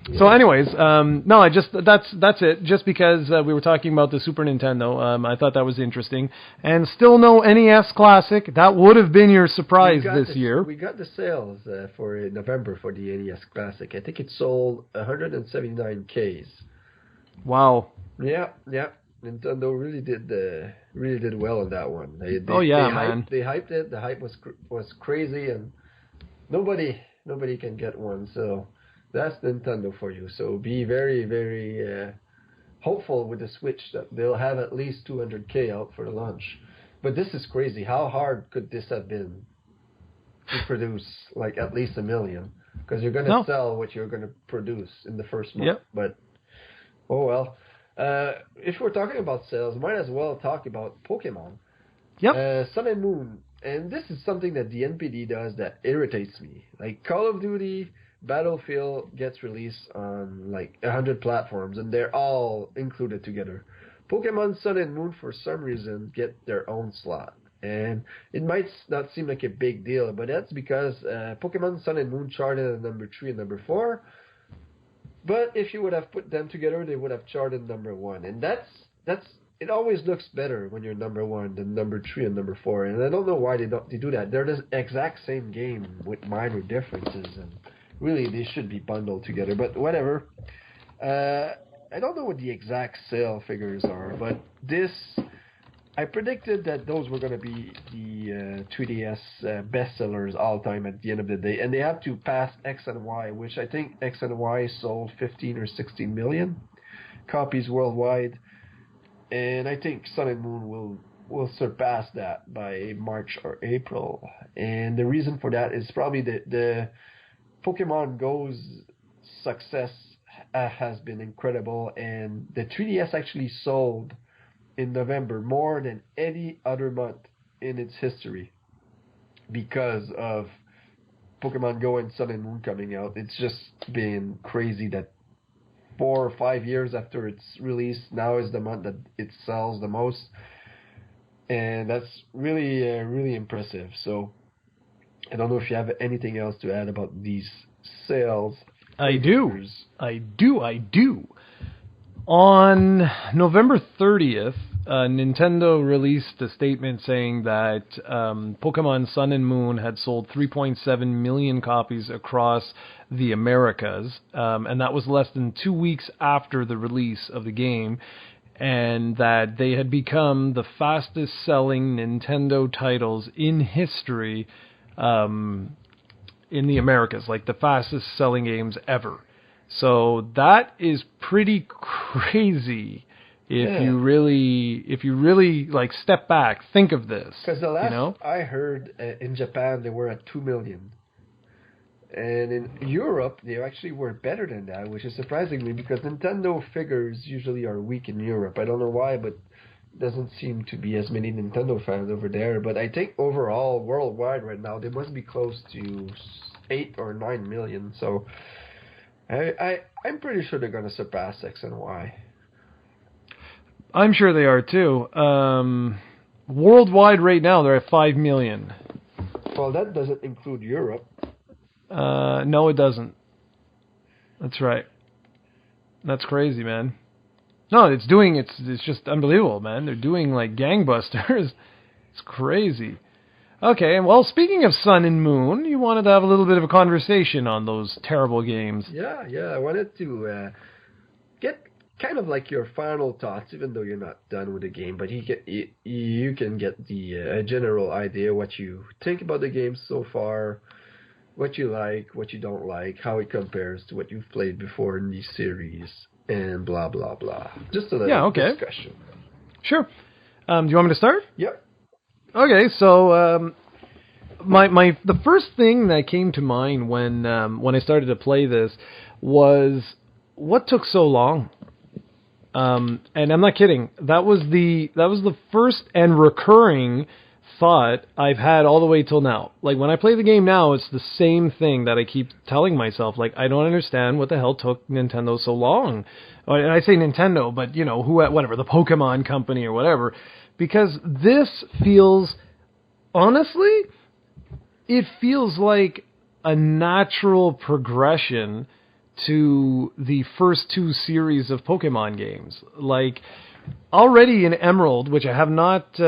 Yeah. So, anyways, no, that's it. Just because we were talking about the Super Nintendo, I thought that was interesting. And still no NES Classic. That would have been your surprise this year. We got the sales for November for the NES Classic. I think it sold 179 Ks. Wow. Yeah. Nintendo really did well on that one. They man. They hyped it. The hype was crazy, and nobody can get one. So that's Nintendo for you. So be very, very hopeful with the Switch that they'll have at least 200K out for the launch. But this is crazy. How hard could this have been to produce like at least 1 million? Because you're going to sell what you're going to produce in the first month. Yep. But oh well. If we're talking about sales, might as well talk about Pokemon. Yep. Sun and Moon. And this is something that the NPD does that irritates me. Like Call of Duty, Battlefield gets released on like 100 platforms, and they're all included together. Pokemon Sun and Moon, for some reason, get their own slot. And it might not seem like a big deal, but that's because Pokemon Sun and Moon charted at number 3 and number 4. But if you would have put them together, they would have charted number 1. And that's it always looks better when you're number 1 than number 3 and number 4. And I don't know why they do that. They're the exact same game with minor differences, and really they should be bundled together. But whatever. I don't know what the exact sale figures are, but I predicted that those were going to be the 3DS bestsellers all time at the end of the day, and they have to pass X and Y, which I think X and Y sold 15 or 16 million copies worldwide, and I think Sun and Moon will surpass that by March or April. And the reason for that is probably the Pokemon Go's success has been incredible, and the 3DS actually sold in November more than any other month in its history because of Pokemon Go and Sun and Moon coming out. It's just been crazy that 4 or 5 years after its release, now is the month that it sells the most, and that's really really impressive. So I don't know if you have anything else to add about these sales. I do. On November 30th, Nintendo released a statement saying that Pokemon Sun and Moon had sold 3.7 million copies across the Americas, and that was less than 2 weeks after the release of the game, and that they had become the fastest-selling Nintendo titles in history in the Americas, like the fastest-selling games ever. So that is pretty crazy. If you really like step back, think of this. Because the last I heard in Japan, they were at 2 million. And in Europe, they actually were better than that, which is surprising me because Nintendo figures usually are weak in Europe. I don't know why, but doesn't seem to be as many Nintendo fans over there. But I think overall, worldwide right now, they must be close to 8 or 9 million. So I'm pretty sure they're going to surpass X and Y. I'm sure they are too. Worldwide right now, they're at 5 million. Well, that doesn't include Europe. No, it doesn't. That's right. That's crazy, man. No, it's just unbelievable, man. They're doing like gangbusters. It's crazy. Okay, well, speaking of Sun and Moon, you wanted to have a little bit of a conversation on those terrible games. Yeah, I wanted to get kind of like your final thoughts, even though you're not done with the game, but you can get the general idea what you think about the game so far, what you like, what you don't like, how it compares to what you've played before in the series, and blah, blah, blah. Just a little discussion. Sure. Do you want me to start? Yep. Okay, so the first thing that came to mind when I started to play this was what took so long. And I'm not kidding. That was the first and recurring thought I've had all the way till now. Like when I play the game now, it's the same thing that I keep telling myself. Like I don't understand what the hell took Nintendo so long. And I say Nintendo, but you know, whatever, the Pokemon company or whatever, because this feels, honestly, it feels like a natural progression to the first two series of Pokemon games. Like already in Emerald, which I have not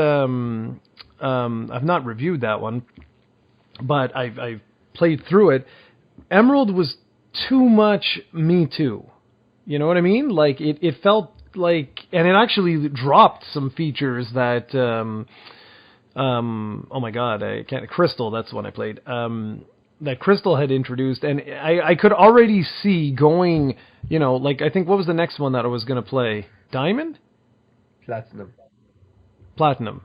I've not reviewed that one, but I've played through it. Emerald was too much Me Too. You know what I mean? Like it felt like, and it actually dropped some features that oh my god, I can't. Crystal, that's the one I played. That Crystal had introduced, and I could already see going, you know, like I think what was the next one that I was going to play? Diamond? Platinum.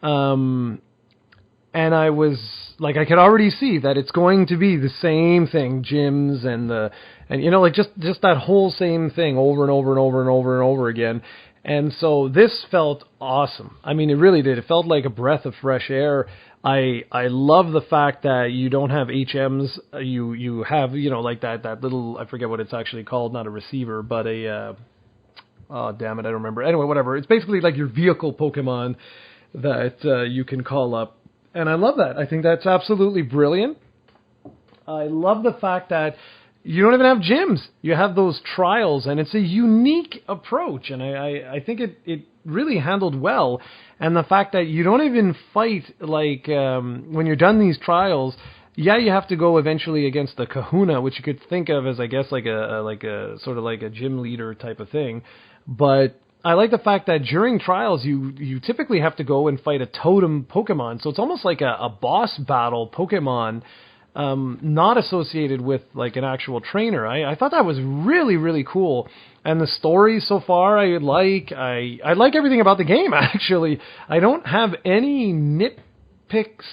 And I was like, I could already see that it's going to be the same thing, gyms and you know, like just that whole same thing over and over and over and over and over again. And so this felt awesome. I mean, it really did. It felt like a breath of fresh air. I love the fact that you don't have HMs. You have, you know, like that little, I forget what it's actually called, not a receiver, but a, oh, damn it, I don't remember. Anyway, whatever. It's basically like your vehicle Pokemon that you can call up. And I love that. I think that's absolutely brilliant. I love the fact that you don't even have gyms. You have those trials, and it's a unique approach. And I think it really handled well. And the fact that you don't even fight, like, when you're done these trials, yeah, you have to go eventually against the Kahuna, which you could think of as, I guess, like a sort of like a gym leader type of thing. But I like the fact that during trials, you typically have to go and fight a totem Pokemon. So it's almost like a boss battle Pokemon, not associated with like an actual trainer. I thought that was really, really cool. And the story so far, I like everything about the game, actually. I don't have any nitpicks.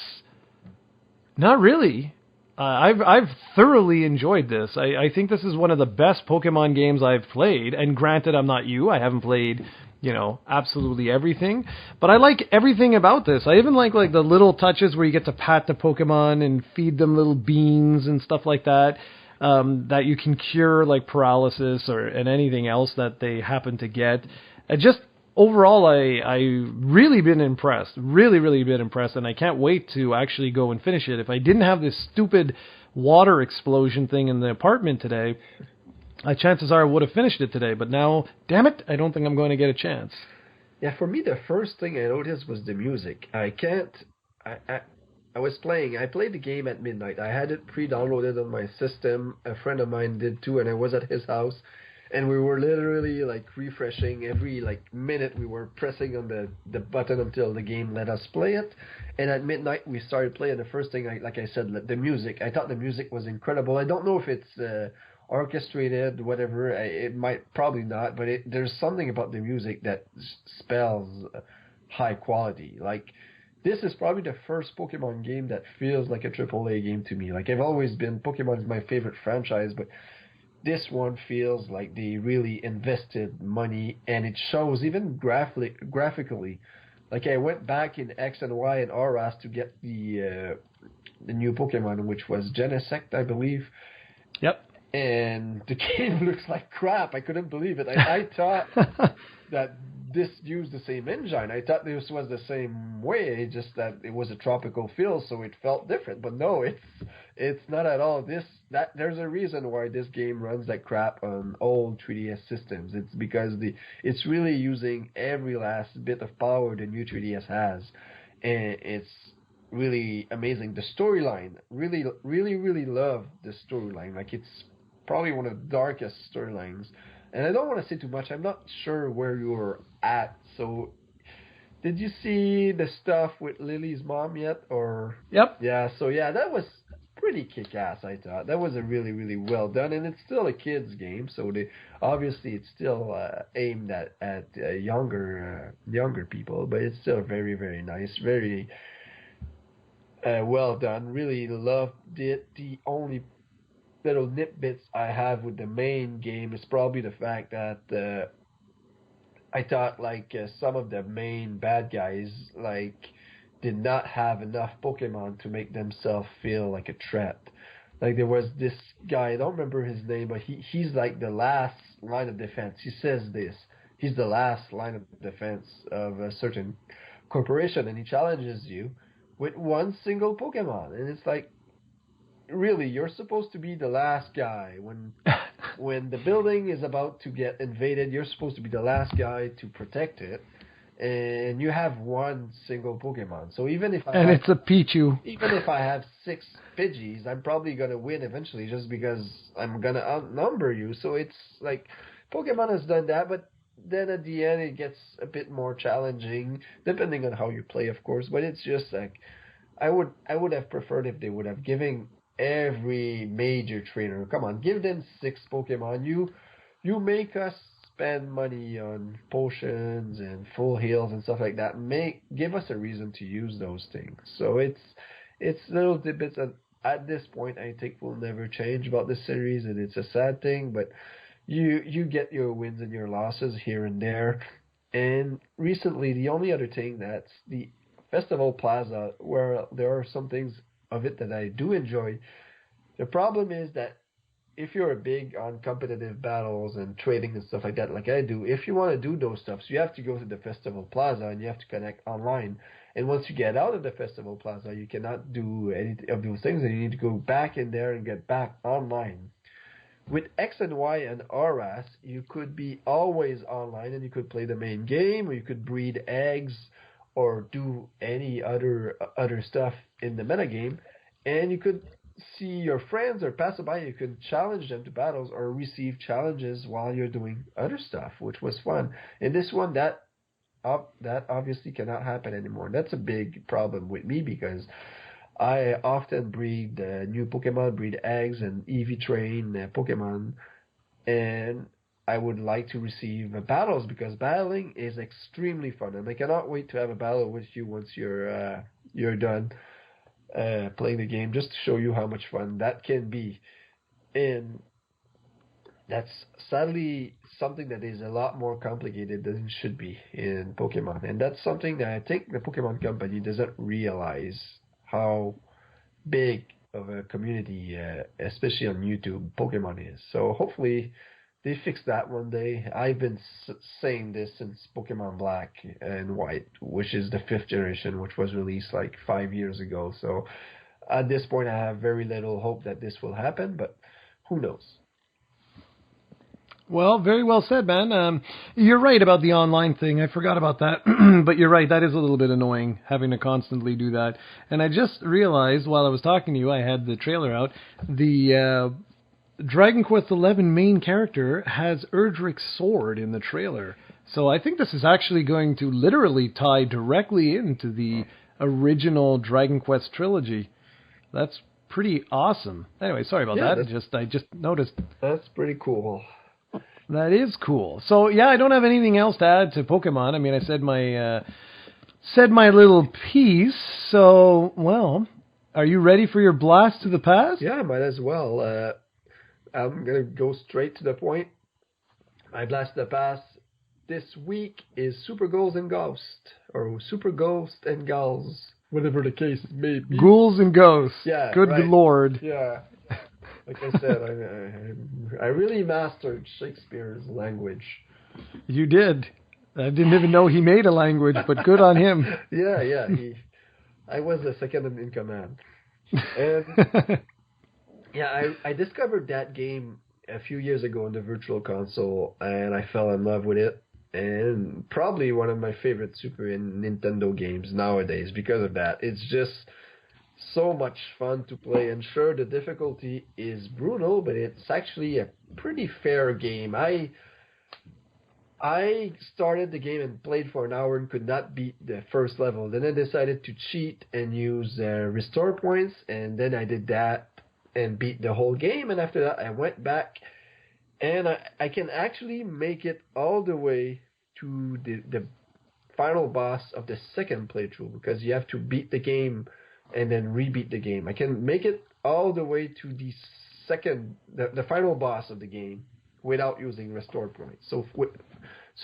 Not really. I've thoroughly enjoyed this. I think this is one of the best Pokemon games I've played. And granted, I'm not you. I haven't played, you know, absolutely everything. But I like everything about this. I even like the little touches where you get to pat the Pokemon and feed them little beans and stuff like that. That you can cure like paralysis and anything else that they happen to get. Overall, I really been impressed. Really, really been impressed, and I can't wait to actually go and finish it. If I didn't have this stupid water explosion thing in the apartment today, chances are I would have finished it today. But now, damn it, I don't think I'm going to get a chance. Yeah, for me, the first thing I noticed was the music. I was playing. I played the game at midnight. I had it pre-downloaded on my system. A friend of mine did too, and I was at his house. And we were literally like refreshing every like minute. We were pressing on the button until the game let us play it. And at midnight we started playing. The first thing, like I said, the music. I thought the music was incredible. I don't know if it's orchestrated, whatever. It might probably not, but there's something about the music that spells high quality. Like this is probably the first Pokemon game that feels like a AAA game to me. Like I've always been Pokemon is my favorite franchise, but this one feels like they really invested money, and it shows even graphically. Like I went back in X and Y and RS to get the new Pokemon, which was Genesect, I believe. Yep. And the game looks like crap. I couldn't believe it. I thought that this used the same engine. I thought this was the same way, just that it was a tropical feel, so it felt different. But no, it's not at all. There's a reason why this game runs like crap on old 3DS systems. It's because it's really using every last bit of power the new 3DS has, and it's really amazing. The storyline, really love the storyline. Like it's probably one of the darkest storylines. And I don't want to say too much. I'm not sure where you're at. So, did you see the stuff with Lily's mom yet? Or Yep. Yeah. So yeah, that was pretty kick-ass. I thought that was a really well done, and it's still a kids game. So obviously it's still aimed at younger people, but it's still very nice, very well done. Really loved it. The only little nitbits I have with the main game is probably the fact that I thought like some of the main bad guys like did not have enough Pokemon to make themselves feel like a threat. Like there was this guy, I don't remember his name, but he's like the last line of defense. He says this. He's the last line of defense of a certain corporation, and he challenges you with one single Pokemon. And it's like, really, you're supposed to be the last guy when the building is about to get invaded. You're supposed to be the last guy to protect it, and you have one single Pokemon. So even if it's a Pichu. Even if I have 6 Pidgeys, I'm probably gonna win eventually, just because I'm gonna outnumber you. So it's like Pokemon has done that, but then at the end it gets a bit more challenging, depending on how you play, of course. But it's just like I would have preferred if they would have given every major trainer. Come on, give them 6 Pokemon. You make us spend money on potions and full heals and stuff like that. Give us a reason to use those things. So it's little tidbits that at this point I think will never change about this series, and it's a sad thing, but you get your wins and your losses here and there. And recently, the only other thing that's the Festival Plaza, where there are some things of it that I do enjoy. The problem is that if you're big on competitive battles and trading and stuff like that, like I do, if you want to do those stuff, so you have to go to the Festival Plaza and you have to connect online. And once you get out of the Festival Plaza, you cannot do any of those things, and you need to go back in there and get back online. With X and Y and RS, you could be always online, and you could play the main game, or you could breed eggs, or do any other stuff in the metagame, and you could see your friends or passerby. You could challenge them to battles or receive challenges while you're doing other stuff, which was fun. In this one, that obviously cannot happen anymore. That's a big problem with me, because I often breed new Pokemon, breed eggs and EV train Pokemon, and I would like to receive battles, because battling is extremely fun, and I cannot wait to have a battle with you once you're done playing the game, just to show you how much fun that can be. And that's sadly something that is a lot more complicated than it should be in Pokemon, and that's something that I think the Pokemon Company doesn't realize how big of a community, especially on YouTube, Pokemon is. So hopefully they fix that one day. I've been saying this since Pokemon Black and White, which is the 5th generation, which was released like 5 years ago. So at this point, I have very little hope that this will happen, but who knows? Well, very well said, man. You're right about the online thing. I forgot about that. But you're right, that is a little bit annoying, having to constantly do that. And I just realized while I was talking to you, I had the trailer out, the Dragon Quest XI main character has Erdrick's sword in the trailer. So I think this is actually going to literally tie directly into the original Dragon Quest trilogy. That's pretty awesome. Anyway, sorry about that. I just noticed. That's pretty cool. That is cool. So yeah, I don't have anything else to add to Pokemon. I mean, I said my little piece. So, well, are you ready for your blast to the past? Yeah, might as well. I'm gonna go straight to the point. My blast to the past this week is Super Ghouls and Ghosts, or Super Ghost and Ghouls, whatever the case may be. Ghouls and Ghosts. Yeah, Good right. Lord. Yeah. Like I said, I really mastered Shakespeare's language. You did. I didn't even know he made a language, but good on him. Yeah. I was the second in command. And yeah, I discovered that game a few years ago on the Virtual Console, and I fell in love with it. And probably one of my favorite Super Nintendo games nowadays because of that. It's just so much fun to play, and sure, the difficulty is brutal, but it's actually a pretty fair game. I started the game and played for an hour and could not beat the first level. Then I decided to cheat and use restore points, and then I did that and beat the whole game. And after that, I went back, and I can actually make it all the way to the final boss of the second playthrough, because you have to beat the game and then rebeat the game. I can make it all the way to the final boss of the game without using restore points. So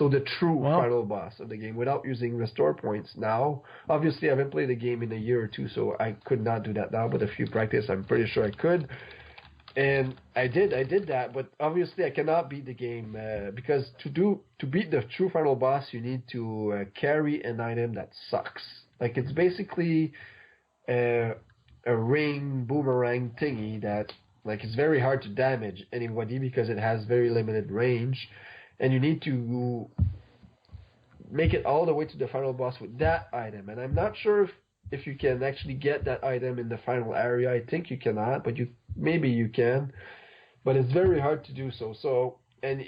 the true final boss of the game without using restore points. Now, obviously, I haven't played the game in a year or two, so I could not do that now. But if you practice, I'm pretty sure I could. And I did that, but obviously I cannot beat the game because to beat the true final boss, you need to carry an item that sucks. Like, it's basically a ring boomerang thingy that, like, it's very hard to damage anybody because it has very limited range, and you need to make it all the way to the final boss with that item. And I'm not sure if you can actually get that item in the final area. I think you cannot, but maybe you can. But it's very hard to do so. And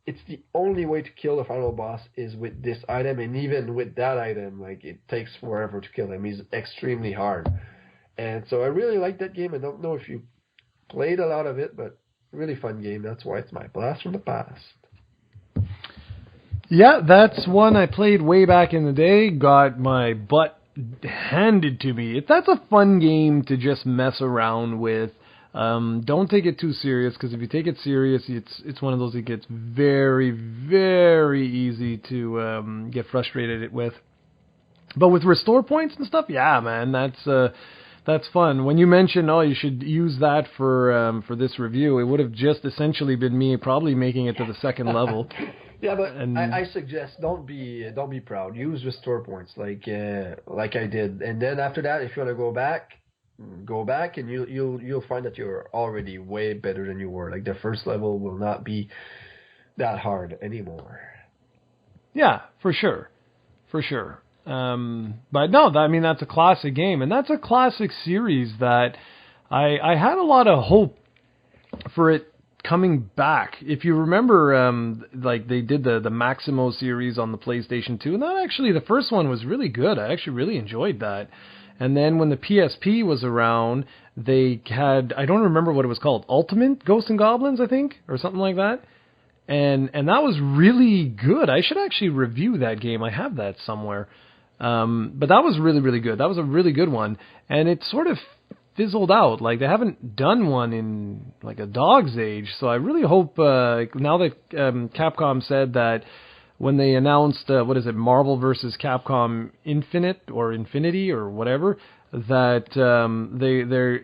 it's the only way to kill the final boss is with this item, and even with that item, like, it takes forever to kill him. He's extremely hard. And so I really like that game. I don't know if you played a lot of it, but really fun game. That's why it's my blast from the past. Yeah, that's one I played way back in the day. Got my butt handed to me. That's a fun game to just mess around with. Don't take it too serious, because if you take it serious, it's one of those that gets very, very easy to get frustrated with. But with restore points and stuff, yeah, man, that's fun. When you mentioned, you should use that for this review, it would have just essentially been me probably making it to the second level. Yeah, but I suggest don't be proud. Use restore points like I did, and then after that, if you want to go back, and you'll find that you're already way better than you were. Like, the first level will not be that hard anymore. Yeah, for sure. But no, I mean, that's a classic game, and that's a classic series that I had a lot of hope for it coming back. If you remember, like, they did the Maximo series on the PlayStation 2, and that actually, the first one was really good. I actually really enjoyed that. And then when the PSP was around, they had, I don't remember what it was called, Ultimate Ghosts and Goblins, I think, or something like that. And that was really good. I should actually review that game. I have that somewhere. But that was really, really good. That was a really good one. And it sort of fizzled out. Like, they haven't done one in, like, a dog's age. So I really hope, now that Capcom said that when they announced, Marvel vs. Capcom Infinite or Infinity or whatever, that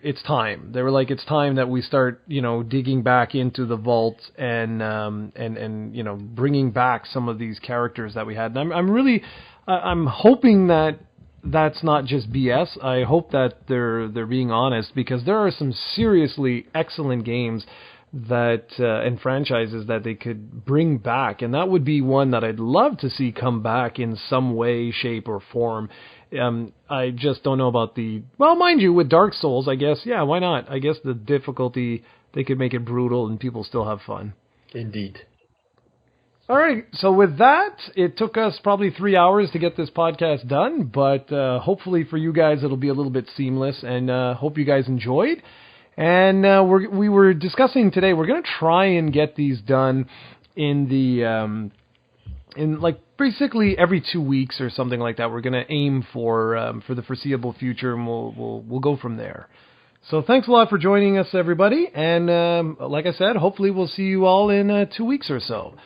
it's time. They were like, it's time that we start, digging back into the vault and bringing back some of these characters that we had. And I'm hoping that that's not just BS. I hope that they're being honest, because there are some seriously excellent games that and franchises that they could bring back, and that would be one that I'd love to see come back in some way, shape, or form. I just don't know about mind you, with Dark Souls, I guess, yeah, why not? I guess the difficulty, they could make it brutal and people still have fun. Indeed. All right, so with that, it took us probably 3 hours to get this podcast done, but hopefully for you guys it'll be a little bit seamless, and hope you guys enjoyed. And we were discussing today, we're going to try and get these done in the in like basically every 2 weeks or something like that. We're going to aim for the foreseeable future, and we'll go from there. So thanks a lot for joining us, everybody, and like I said, hopefully we'll see you all in 2 weeks or so.